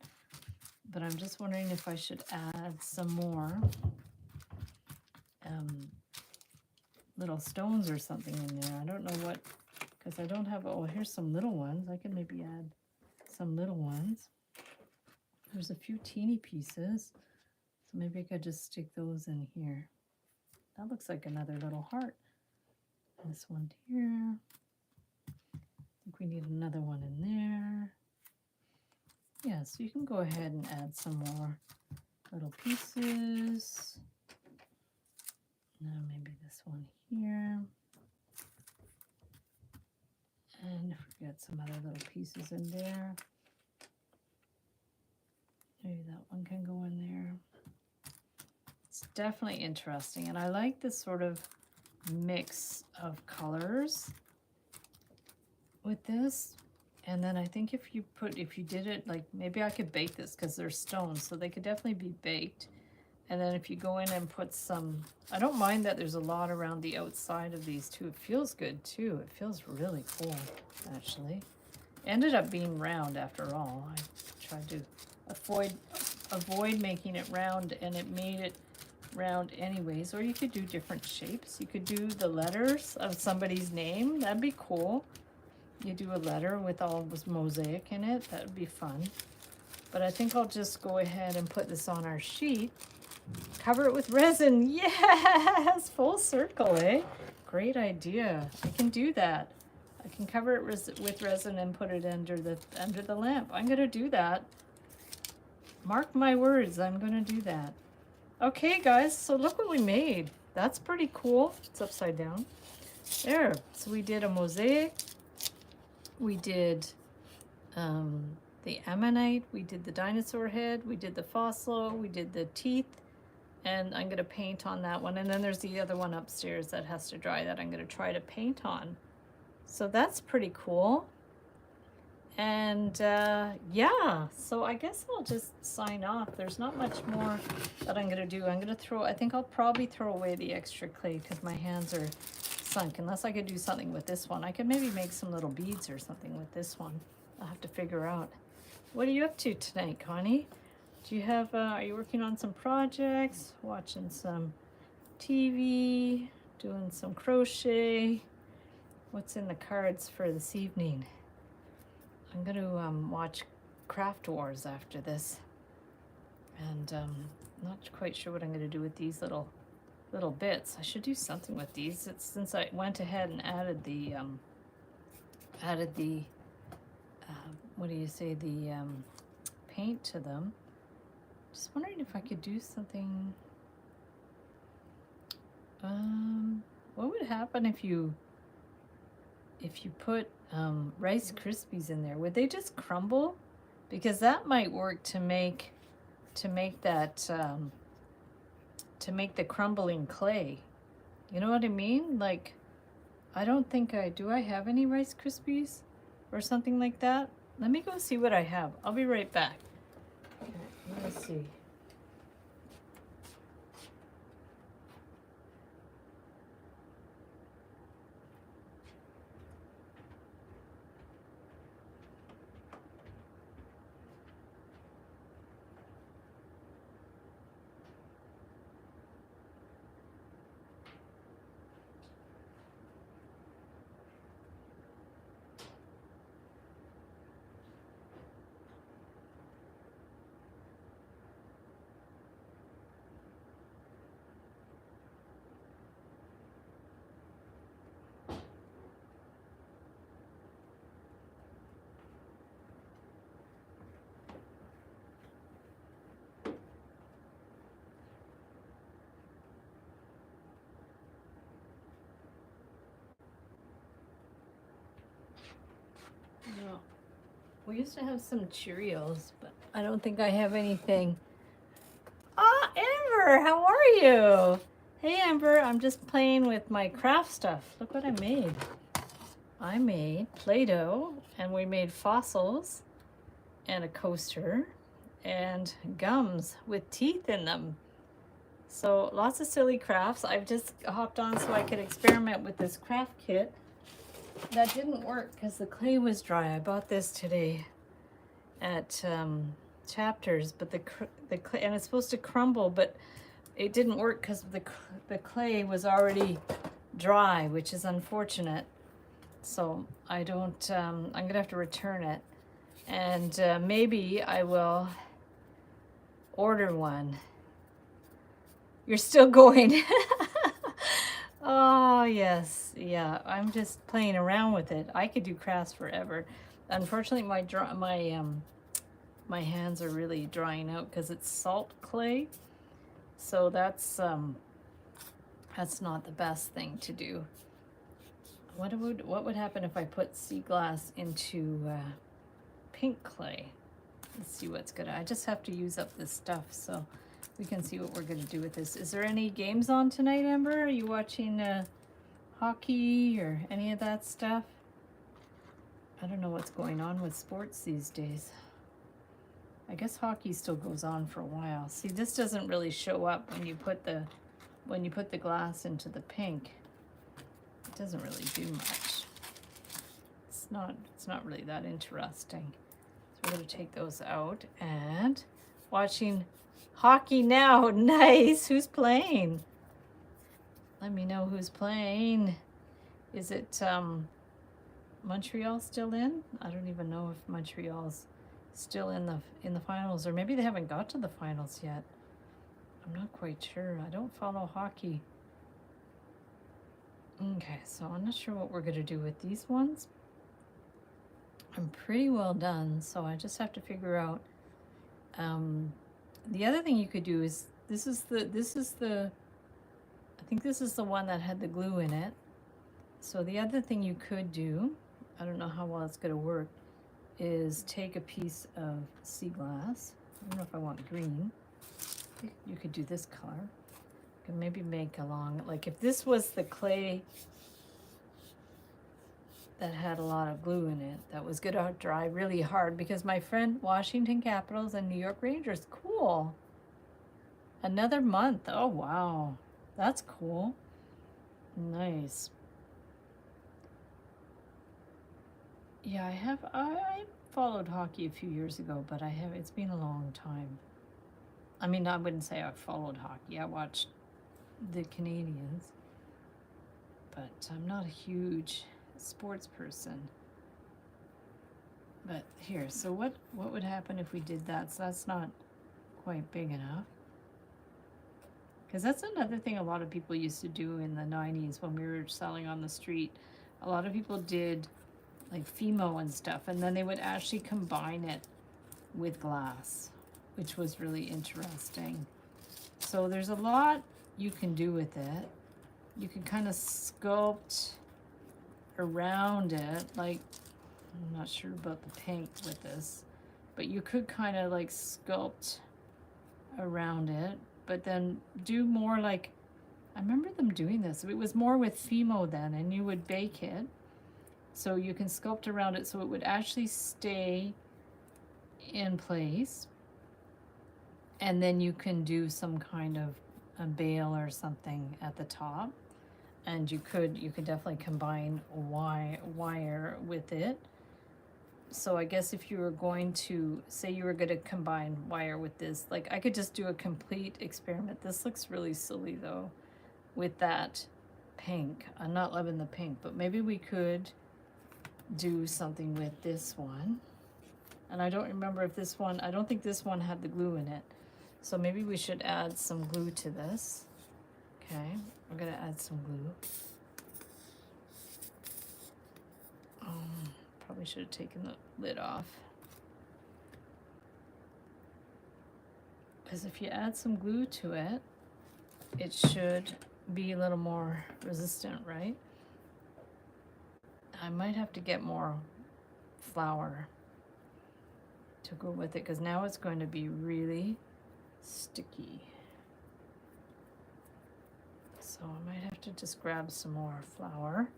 [SPEAKER 1] But I'm just wondering if I should add some more little stones or something in there. I don't know what, because I don't have, oh, here's some little ones. I can maybe add some little ones. There's a few teeny pieces. So maybe I could just stick those in here. That looks like another little heart. This one here. I think we need another one in there. Yeah, so you can go ahead and add some more little pieces. Now maybe this one here. And forget some other little pieces in there. Maybe that one can go in there. It's definitely interesting, and I like this sort of mix of colors with this. And then I think if you did it, like maybe I could bake this because they're stones, so they could definitely be baked. And then if you go in and put some, I don't mind that there's a lot around the outside of these too. It feels good too. It feels really cool, actually. Ended up being round after all. I tried to avoid making it round, and it made it round anyways. Or you could do different shapes. You could do the letters of somebody's name. That'd be cool. You do a letter with all this mosaic in it. That would be fun. But I think I'll just go ahead and put this on our sheet. Cover it with resin. Yes! Full circle, eh? Great idea. I can do that. I can cover it with resin and put it under the lamp. I'm going to do that. Mark my words, I'm going to do that. Okay, guys, so look what we made. That's pretty cool. It's upside down. There. So we did a mosaic. We did the ammonite. We did the dinosaur head. We did the fossil. We did the teeth. And I'm going to paint on that one. And then there's the other one upstairs that has to dry that I'm going to try to paint on. So that's pretty cool. And yeah, so I guess I'll just sign off. There's not much more that I'm going to do. I think I'll probably throw away the extra clay because my hands are sunk. Unless I could do something with this one. I could maybe make some little beads or something with this one. I'll have to figure out. What are you up to tonight, Connie? Do you have, are you working on some projects? Watching some TV? Doing some crochet? What's in the cards for this evening? I'm going to watch Craft Wars after this. And not quite sure what I'm going to do with these little bits. I should do something with these. Since I went ahead and added the what do you say, the paint to them. Just wondering if I could do something. What would happen if you put Rice Krispies in there? Would they just crumble? Because that might work to make that to make the crumbling clay. You know what I mean? Like, I don't think do I have any Rice Krispies or something like that? Let me go see what I have. I'll be right back. Okay, let's see. We used to have some Cheerios, but I don't think I have anything. Ah, Amber, how are you? Hey, Amber, I'm just playing with my craft stuff. Look what I made. I made Play-Doh, and we made fossils, and a coaster, and gums with teeth in them. So lots of silly crafts. I've just hopped on so I could experiment with this craft kit. That didn't work because the clay was dry. I bought this today at Chapters, but the clay, and it's supposed to crumble, but it didn't work because the clay was already dry, which is unfortunate. So I don't. I'm gonna have to return it, and maybe I will order one. You're still going. Oh, yes. Yeah, I'm just playing around with it. I could do crafts forever. Unfortunately, my hands are really drying out because it's salt clay. So that's not the best thing to do. What would happen if I put sea glass into pink clay? Let's see what's good. I just have to use up this stuff so we can see what we're going to do with this. Is there any games on tonight, Amber? Are you watching hockey or any of that stuff? I don't know what's going on with sports these days. I guess hockey still goes on for a while. See, this doesn't really show up when you put the glass into the pink. It doesn't really do much. It's not really that interesting. So we're going to take those out, and watching hockey now. Nice. Who's playing? Let me know who's playing. Is it Montreal still in? I don't even know if Montreal's still in the finals, or maybe they haven't got to the finals yet. I'm not quite sure. I don't follow hockey. Okay, so I'm not sure what we're going to do with these ones. I'm pretty well done, so I just have to figure out. The other thing you could do is I think this is the one that had the glue in it. So the other thing you could do, I don't know how well it's going to work, is take a piece of sea glass. I don't know if I want green. You could do this color. You can maybe make along, like if this was the clay that had a lot of glue in it, that was going to dry really hard, because my friend Washington Capitals and New York Rangers, cool. Another month. Oh, wow. That's cool. Nice. Yeah, I followed hockey a few years ago, but it's been a long time. I mean, I wouldn't say I followed hockey. I watched the Canadians, but I'm not a huge sports person. But here, so what would happen if we did that? So that's not quite big enough. Because that's another thing a lot of people used to do in the 90s when we were selling on the street. A lot of people did like Fimo and stuff, and then they would actually combine it with glass, which was really interesting. So there's a lot you can do with it. You can kind of sculpt around it, like, I'm not sure about the pink with this, but you could kind of like sculpt around it, but then do more like, I remember them doing this. It was more with Fimo then, and you would bake it. So you can sculpt around it so it would actually stay in place. And then you can do some kind of a bale or something at the top. And you could definitely combine wire with it. So I guess if you were going to, say you were going to combine wire with this, like I could just do a complete experiment. This looks really silly though with that pink. I'm not loving the pink, but maybe we could do something with this one. And I don't remember if this one, I don't think this one had the glue in it. So maybe we should add some glue to this. Okay, we're gonna add some glue. Probably should have taken the lid off. Because if you add some glue to it, it should be a little more resistant, right? I might have to get more flour. to go with it, because now it's going to be really sticky. So I might have to just grab some more flour,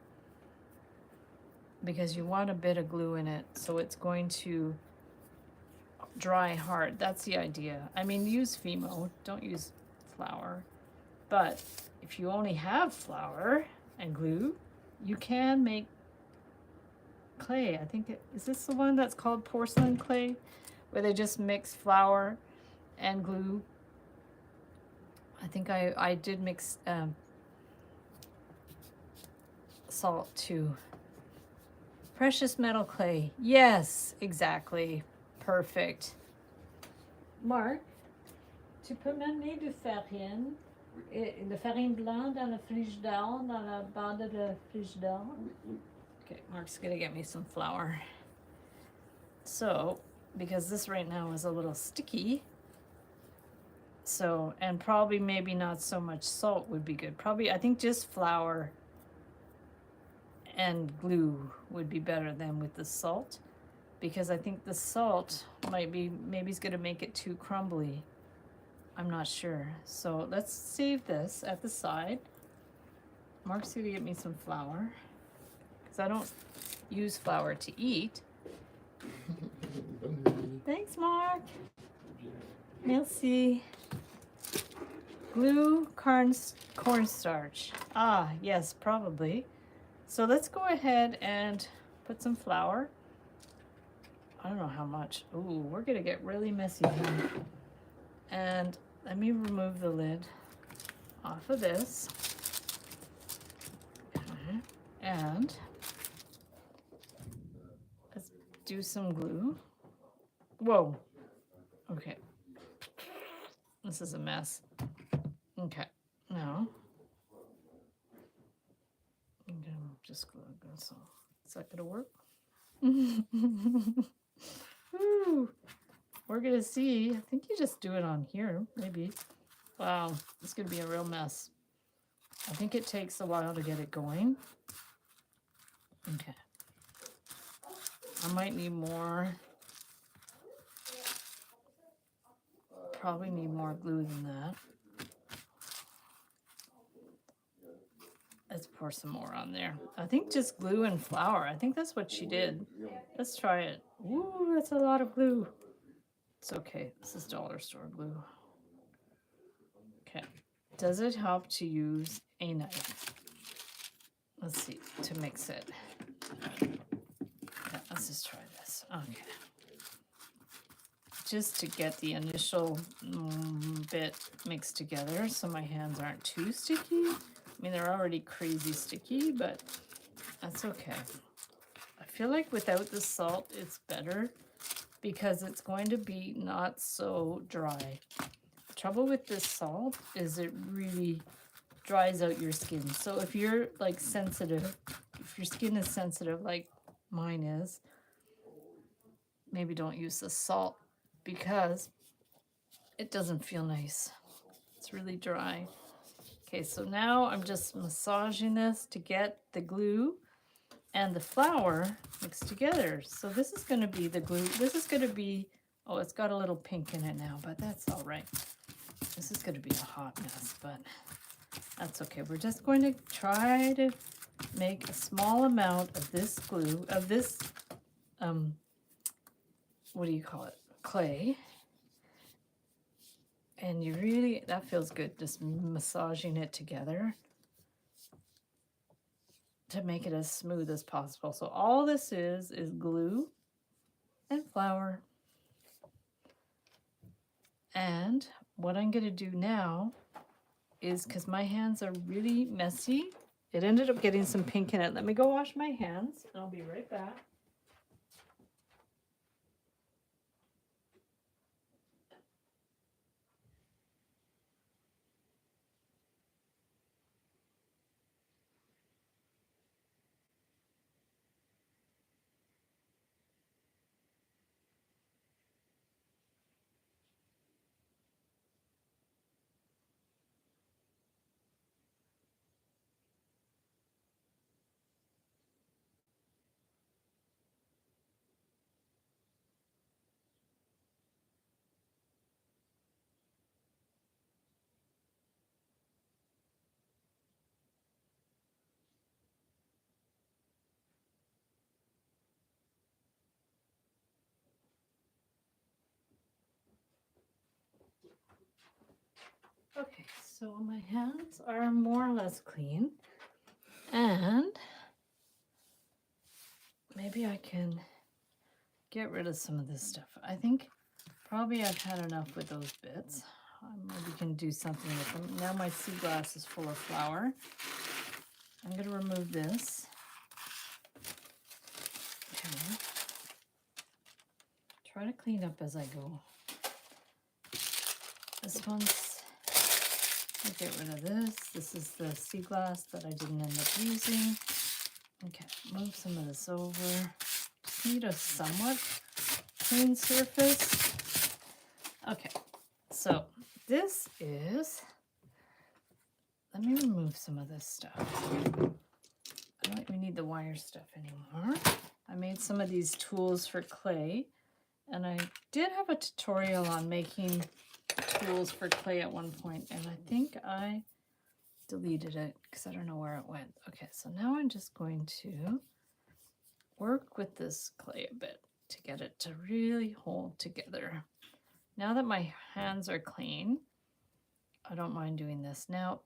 [SPEAKER 1] because you want a bit of glue in it, so it's going to dry hard. That's the idea. I mean, use Fimo, don't use flour. But if you only have flour and glue, you can make clay. I think is this the one that's called porcelain clay, where they just mix flour and glue? I think I did mix salt too. Precious metal clay. Yes, exactly. Perfect. Marc, tu peux m'amener de farine, de farine blanche dans le frigidaire, dans la bande de frigidaire? Okay, Mark's gonna get me some flour. So, because this right now is a little sticky, so, and probably maybe not so much salt would be good. Probably, I think just flour and glue would be better than with the salt, because I think the salt maybe it's gonna make it too crumbly. I'm not sure. So let's save this at the side. Mark's gonna get me some flour, because I don't use flour to eat. Thanks, Mark. Merci. Glue, cornstarch. Ah, yes, probably. So let's go ahead and put some flour. I don't know how much. Ooh, we're gonna get really messy here. And let me remove the lid off of this. Okay. And let's do some glue. Whoa. Okay. This is a mess. Okay. Now, I'm gonna just glue this on. Is that gonna work? Woo. We're gonna see. I think you just do it on here, maybe. Wow, it's gonna be a real mess. I think it takes a while to get it going. Okay. I might need more. Probably need more glue than that. Let's pour some more on there. I think just glue and flour. I think that's what she did. Let's try it. Ooh, that's a lot of glue. It's okay. This is dollar store glue. Okay. Does it help to use a knife? Let's see, to mix it. Yeah, let's just try this. Okay. Just to get the initial bit mixed together so my hands aren't too sticky. I mean, they're already crazy sticky, but that's okay. I feel like without the salt, it's better, because it's going to be not so dry. The trouble with this salt is it really dries out your skin. So if you're like sensitive, if your skin is sensitive like mine is, maybe don't use the salt, because it doesn't feel nice. It's really dry. Okay, so now I'm just massaging this to get the glue and the flour mixed together. So this is gonna be the glue. This is gonna be, oh, it's got a little pink in it now, but that's all right. This is gonna be a hot mess, but that's okay. We're just going to try to make a small amount of this glue, of this, what do you call it? Clay. And you really, that feels good, just massaging it together to make it as smooth as possible. So all this is glue and flour. And what I'm gonna do now is, because my hands are really messy, it ended up getting some pink in it. Let me go wash my hands, and I'll be right back. So my hands are more or less clean, and maybe I can get rid of some of this stuff. I think probably I've had enough with those bits. Maybe can do something with them. Now my sea glass is full of flour. I'm going to remove this. Okay. Try to clean up as I go. This one's, I'll get rid of this. This is the sea glass that I didn't end up using. Okay, move some of this over. Just need a somewhat clean surface. Okay, so this is, let me remove some of this stuff. I don't even need the wire stuff anymore. I made some of these tools for clay, and I did have a tutorial on making tools for clay at one point, and I think I deleted it because I don't know where it went. Okay, so now I'm just going to work with this clay a bit to get it to really hold together. Now that my hands are clean, I don't mind doing this. Now,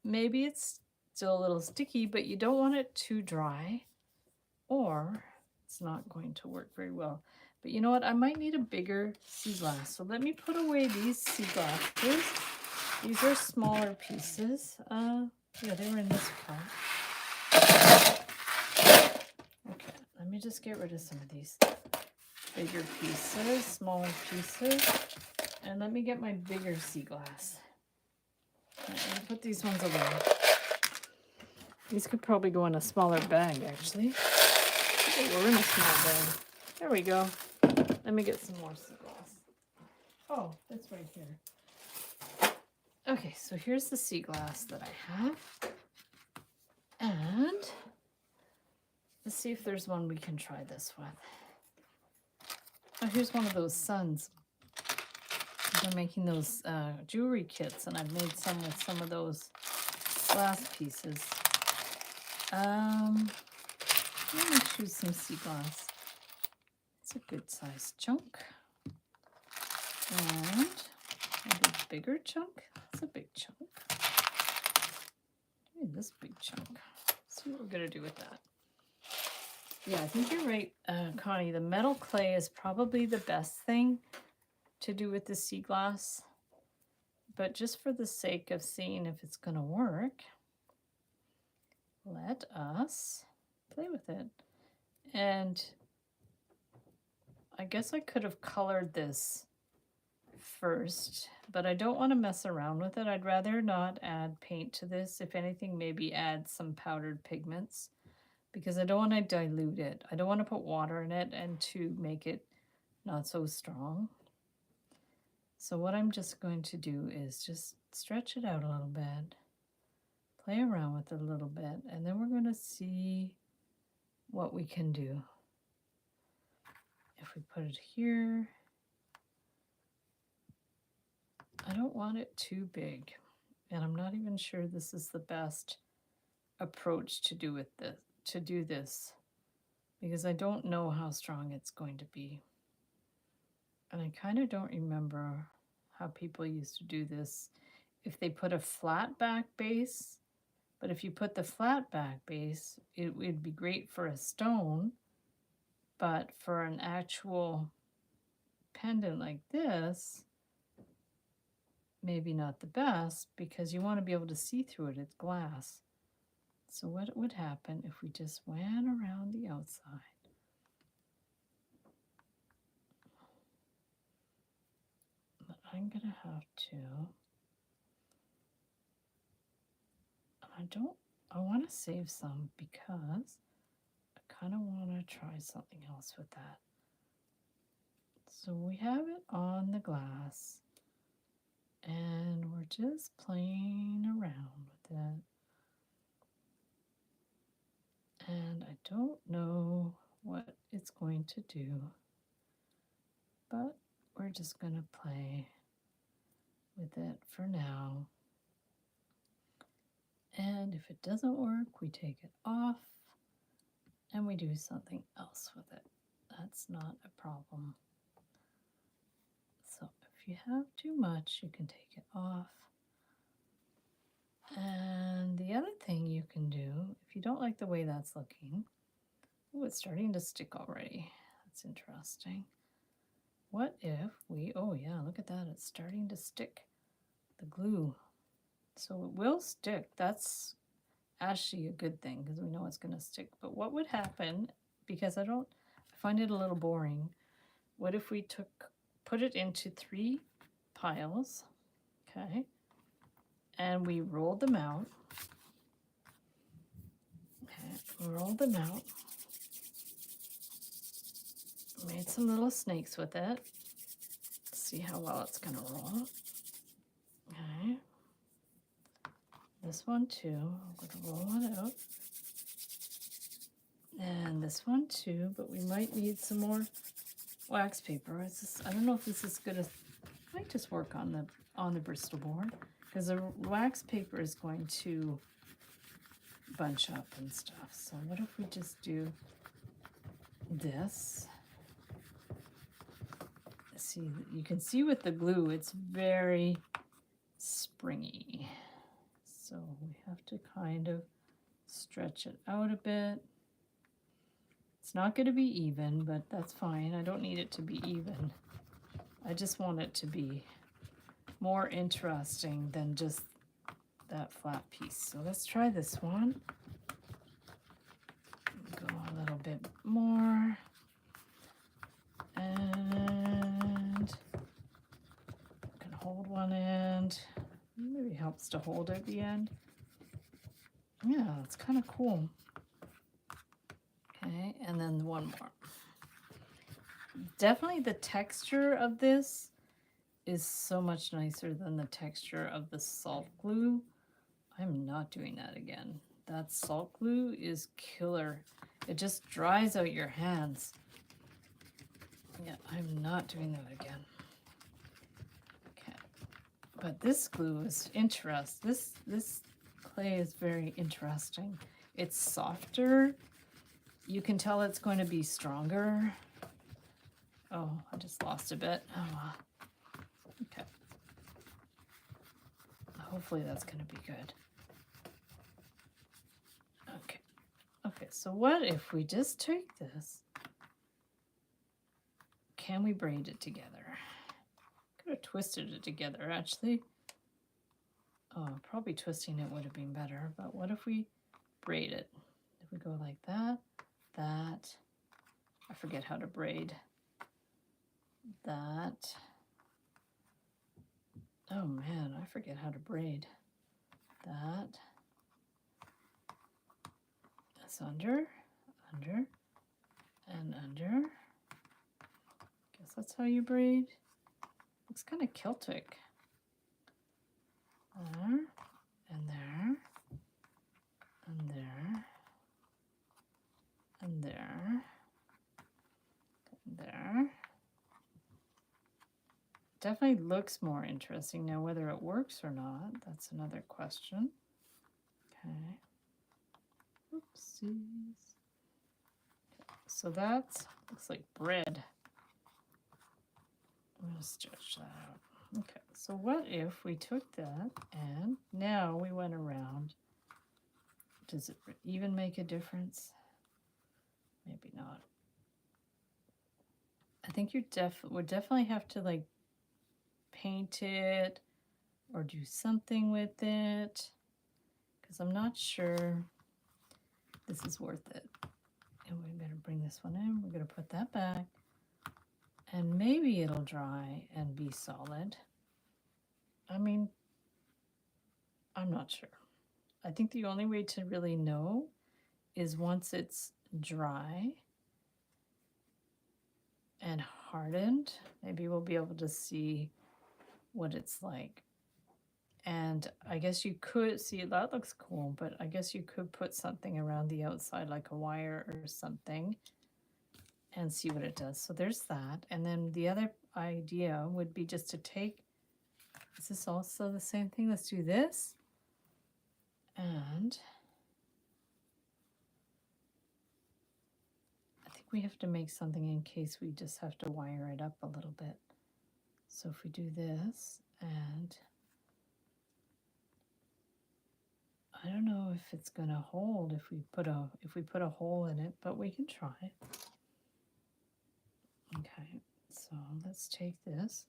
[SPEAKER 1] maybe it's still a little sticky, but you don't want it too dry or it's not going to work very well. But you know what? I might need a bigger sea glass. So let me put away these sea glasses. These are smaller pieces. Yeah, they were in this part. Okay, let me just get rid of some of these bigger pieces, smaller pieces. And let me get my bigger sea glass. I'm going to put these ones away. These could probably go in a smaller bag, actually. They were in a small bag. There we go. Let me get some more sea glass. Oh, that's right here. Okay, so here's the sea glass that I have. And let's see if there's one we can try this with. Oh, here's one of those suns. I'm making those jewelry kits, and I've made some with some of those glass pieces. Let me choose some sea glass. It's a good sized chunk. And maybe a bigger chunk. That's a big chunk. Maybe this big chunk. Let's see what we're gonna do with that. Yeah, I think you're right, Connie. The metal clay is probably the best thing to do with the sea glass. But just for the sake of seeing if it's gonna work, let us play with it. And I guess I could have colored this first, but I don't want to mess around with it. I'd rather not add paint to this. If anything, maybe add some powdered pigments, because I don't want to dilute it. I don't want to put water in it and to make it not so strong. So what I'm just going to do is just stretch it out a little bit, play around with it a little bit, and then we're going to see what we can do. If we put it here, I don't want it too big, and I'm not even sure this is the best approach to do this, because I don't know how strong it's going to be. And I kind of don't remember how people used to do this. If they put a flat back base, but if you put the flat back base, it would be great for a stone, but for an actual pendant like this, maybe not the best, because you want to be able to see through it. It's glass. So what would happen if we just went around the outside? But I'm going to have to, I want to save some because I kind of want to try something else with that. So we have it on the glass, and we're just playing around with it. And I don't know what it's going to do, but we're just going to play with it for now. And if it doesn't work, we take it off and we do something else with it. That's not a problem. So if you have too much, you can take it off. And the other thing you can do, if you don't like the way that's looking, oh, it's starting to stick already. That's interesting. What if we, oh yeah, look at that. It's starting to stick, the glue. So it will stick. That's actually a good thing because we know it's going to stick. But what would happen, because I find it a little boring. What if we put it into 3 piles, okay, and we rolled them out. Okay, rolled them out. Made some little snakes with it. See how well it's gonna roll. Okay. This one too. I'm gonna roll it out. And this one too, but we might need some more wax paper. I don't know if this is gonna. I might just work on the Bristol board because the wax paper is going to bunch up and stuff. So what if we just do this? See, you can see with the glue, it's very springy. So we have to kind of stretch it out a bit. It's not going to be even, but that's fine. I don't need it to be even. I just want it to be more interesting than just that flat piece. So let's try this one. Go a little bit more. And I can hold one end. Maybe helps to hold at the end. Yeah, it's kind of cool. Okay, and then one more. Definitely the texture of this is so much nicer than the texture of the salt glue. I'm not doing that again. That salt glue is killer. It just dries out your hands. Yeah, I'm not doing that again. Okay, but this glue is interesting. This clay is very interesting. It's softer. You can tell it's going to be stronger. Oh, I just lost a bit. Oh, well. Okay. Hopefully that's going to be good. Okay. Okay, so what if we just take this? Can we braid it together? Could have twisted it together, actually. Oh, probably twisting it would have been better, but what if we braid it? If we go like that, I forget how to braid. That. Oh man, I forget how to braid. That. That's under, and under. Guess that's how you braid. Looks kind of Celtic. There, and there, and there, and there, and there. Definitely looks more interesting. Now, whether it works or not, that's another question. Okay. Oopsies. So that looks like bread. I'm going to stretch that out. Okay, so what if we took that and now we went around? Does it even make a difference? Maybe not. I think you would definitely have to like paint it or do something with it because I'm not sure this is worth it. And we're going to bring this one in. We're going to put that back. And maybe it'll dry and be solid. I mean, I'm not sure. I think the only way to really know is once it's dry and hardened, maybe we'll be able to see what it's like. And I guess you could see, that looks cool, but I guess you could put something around the outside like a wire or something and see what it does. So there's that. And then the other idea would be just to take, is this also the same thing? Let's do this. And I think we have to make something in case we just have to wire it up a little bit. So if we do this and if it's gonna hold if we put a hole in it, but we can try. Okay, so let's take this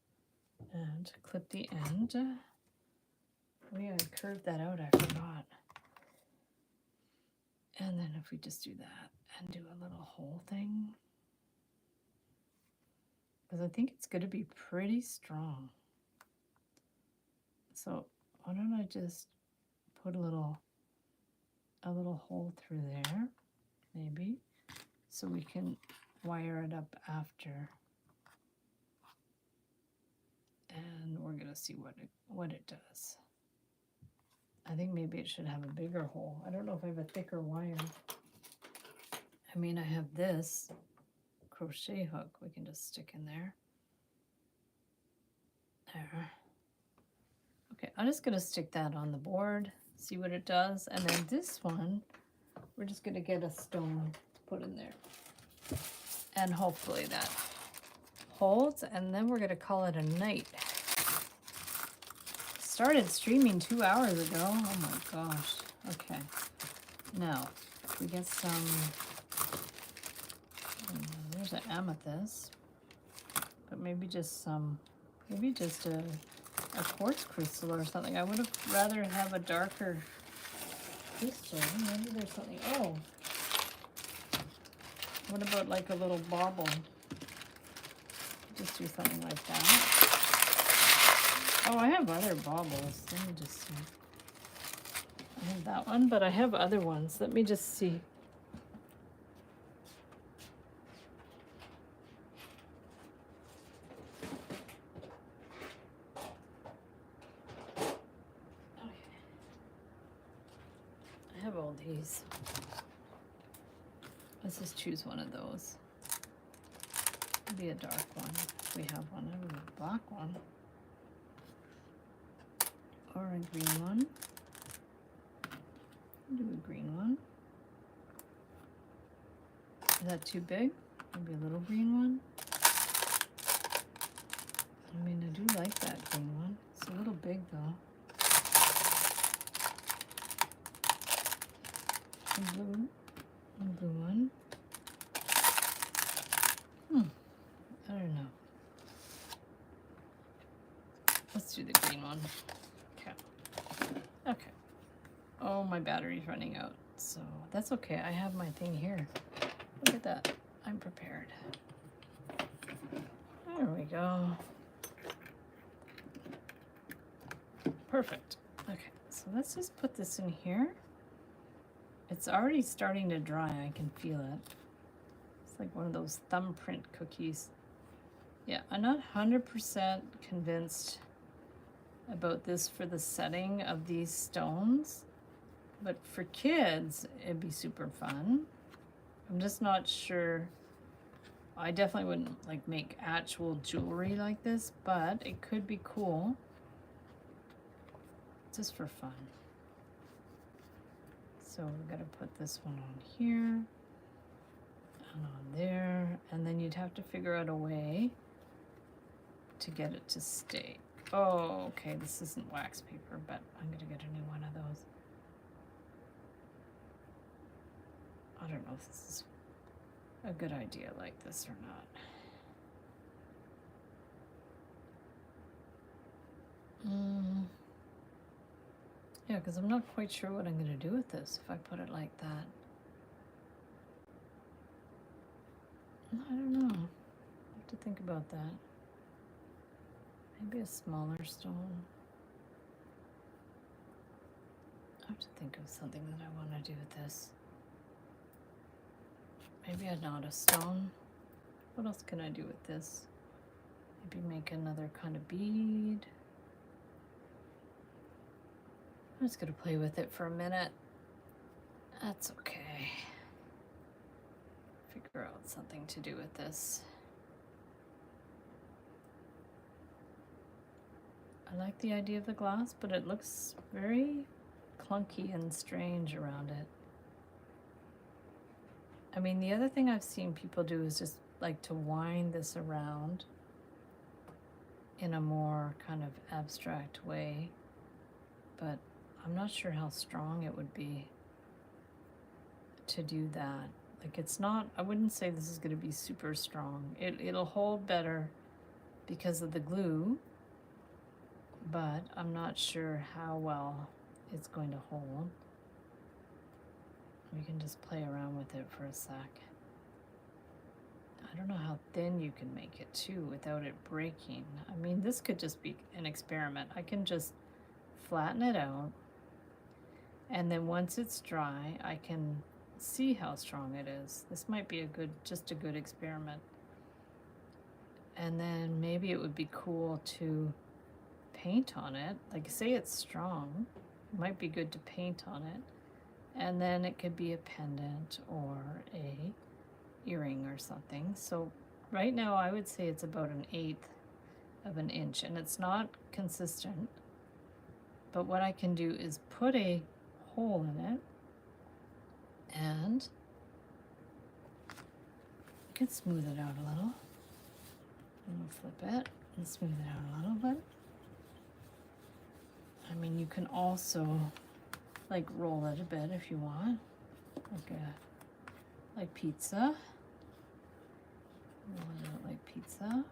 [SPEAKER 1] and clip the end. We had curved that out, I forgot. And then if we just do that and do a little hole thing, because I think it's going to be pretty strong. So why don't I just put a little hole through there, maybe, so we can wire it up after. And we're going to see what it does. I think maybe it should have a bigger hole. I don't know if I have a thicker wire. I mean, I have this crochet hook we can just stick in there. There. Okay, I'm just gonna stick that on the board, see what it does. And then this one, we're just gonna get a stone to put in there. And hopefully that holds, and then we're gonna call it a night. Started streaming 2 hours ago. Oh my gosh. Okay. Now, we get some, there's an amethyst, but maybe just a quartz crystal or something. I would have rather have a darker crystal. Maybe there's something. Oh, what about like a little bauble? Just do something like that. Oh, I have other baubles. Let me just see. I have that one, but I have other ones. Let me just see. I have all these. Let's just choose one of those. Maybe a dark one. If we have one. I have a black one. Or a green one. Do a green one. Is that too big? Maybe a little green one. I mean, I do like that green one. It's a little big though. A blue one. I don't know. Let's do the green one. Okay. Okay. Oh, my battery's running out. So that's okay. I have my thing here. Look at that. I'm prepared. There we go. Perfect. Okay. So let's just put this in here. It's already starting to dry. I can feel it. It's like one of those thumbprint cookies. Yeah, I'm not 100% convinced about this for the setting of these stones, but for kids, it'd be super fun. I'm just not sure. I definitely wouldn't like make actual jewelry like this, but it could be cool just for fun. So we're gonna put this one on here and on there, and then you'd have to figure out a way to get it to stay. Oh, okay, this isn't wax paper, but I'm gonna get a new one of those. I don't know if this is a good idea like this or not. Yeah, because I'm not quite sure what I'm gonna do with this if I put it like that. I don't know. I have to think about that. Maybe a smaller stone. I have to think of something that I want to do with this. Maybe a knot of stone. What else can I do with this? Maybe make another kind of bead. I'm just gonna play with it for a minute. That's okay. Figure out something to do with this. I like the idea of the glass, but it looks very clunky and strange around it. I mean, the other thing I've seen people do is just like to wind this around in a more kind of abstract way, but I'm not sure how strong it would be. to do that. Like, it's not, I wouldn't say this is going to be super strong. It'll hold better because of the glue, but I'm not sure how well it's going to hold. We can just play around with it for a sec. I don't know how thin you can make it too without it breaking. I mean, this could just be an experiment. I can just flatten it out, and then once it's dry, I can see how strong it is. This might be just a good experiment. And then maybe it would be cool to paint on it. Like, say it's strong, it might be good to paint on it. And then it could be a pendant or a earring or something. So right now I would say it's about 1/8 of an inch, and it's not consistent. But what I can do is put a hole in it, and I can smooth it out a little. I'm gonna flip it and smooth it out a little bit. I mean, you can also like roll it a bit if you want, like pizza. Roll it out like pizza.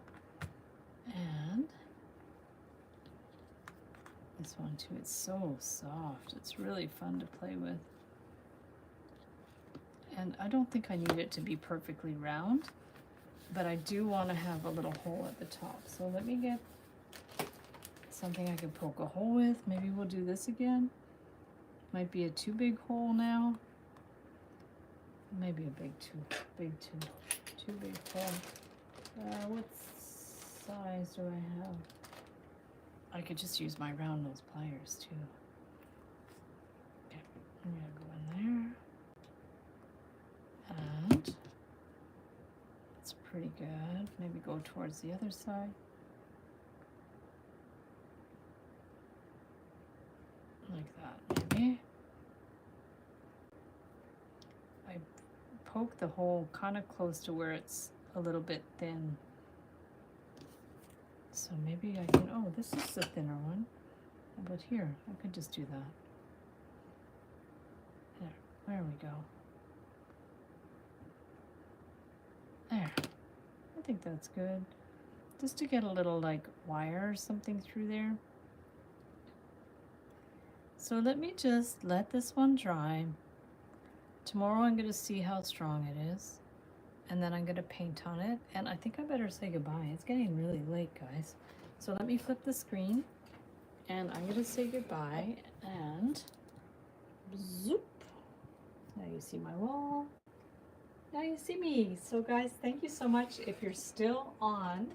[SPEAKER 1] And this one too, it's so soft. It's really fun to play with. And I don't think I need it to be perfectly round, but I do want to have a little hole at the top. So let me get something I can poke a hole with. Maybe we'll do this again. Might be a too big hole now. Maybe a too big hole. What size do I have? I could just use my round nose pliers too. Okay, I'm gonna go in there. And it's pretty good. Maybe go towards the other side. Like that, maybe. I poke the hole kind of close to where it's a little bit thin. So maybe I can, oh, this is the thinner one. But here, I could just do that. There we go. There. I think that's good. Just to get a little like wire or something through there. So let me just let this one dry. Tomorrow I'm going to see how strong it is. And then I'm going to paint on it. And I think I better say goodbye. It's getting really late, guys. So let me flip the screen. And I'm going to say goodbye. And zoop. Now you see my wall. Now you see me. So guys, thank you so much. If you're still on,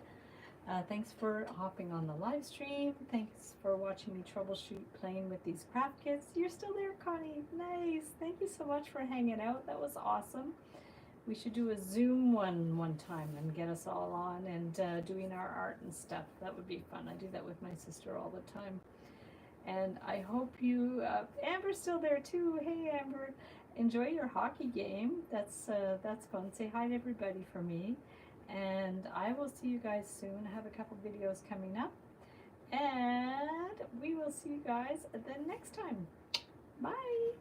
[SPEAKER 1] thanks for hopping on the live stream. Thanks for watching me troubleshoot playing with these craft kits. You're still there, Connie. Nice. Thank you so much for hanging out. That was awesome. We should do a Zoom one time and get us all on and doing our art and stuff. That would be fun. I do that with my sister all the time. And I hope you, Amber's still there too. Hey, Amber. Enjoy your hockey game. That's fun. Say hi to everybody for me. And I will see you guys soon. I have a couple videos coming up. And we will see you guys the next time. Bye.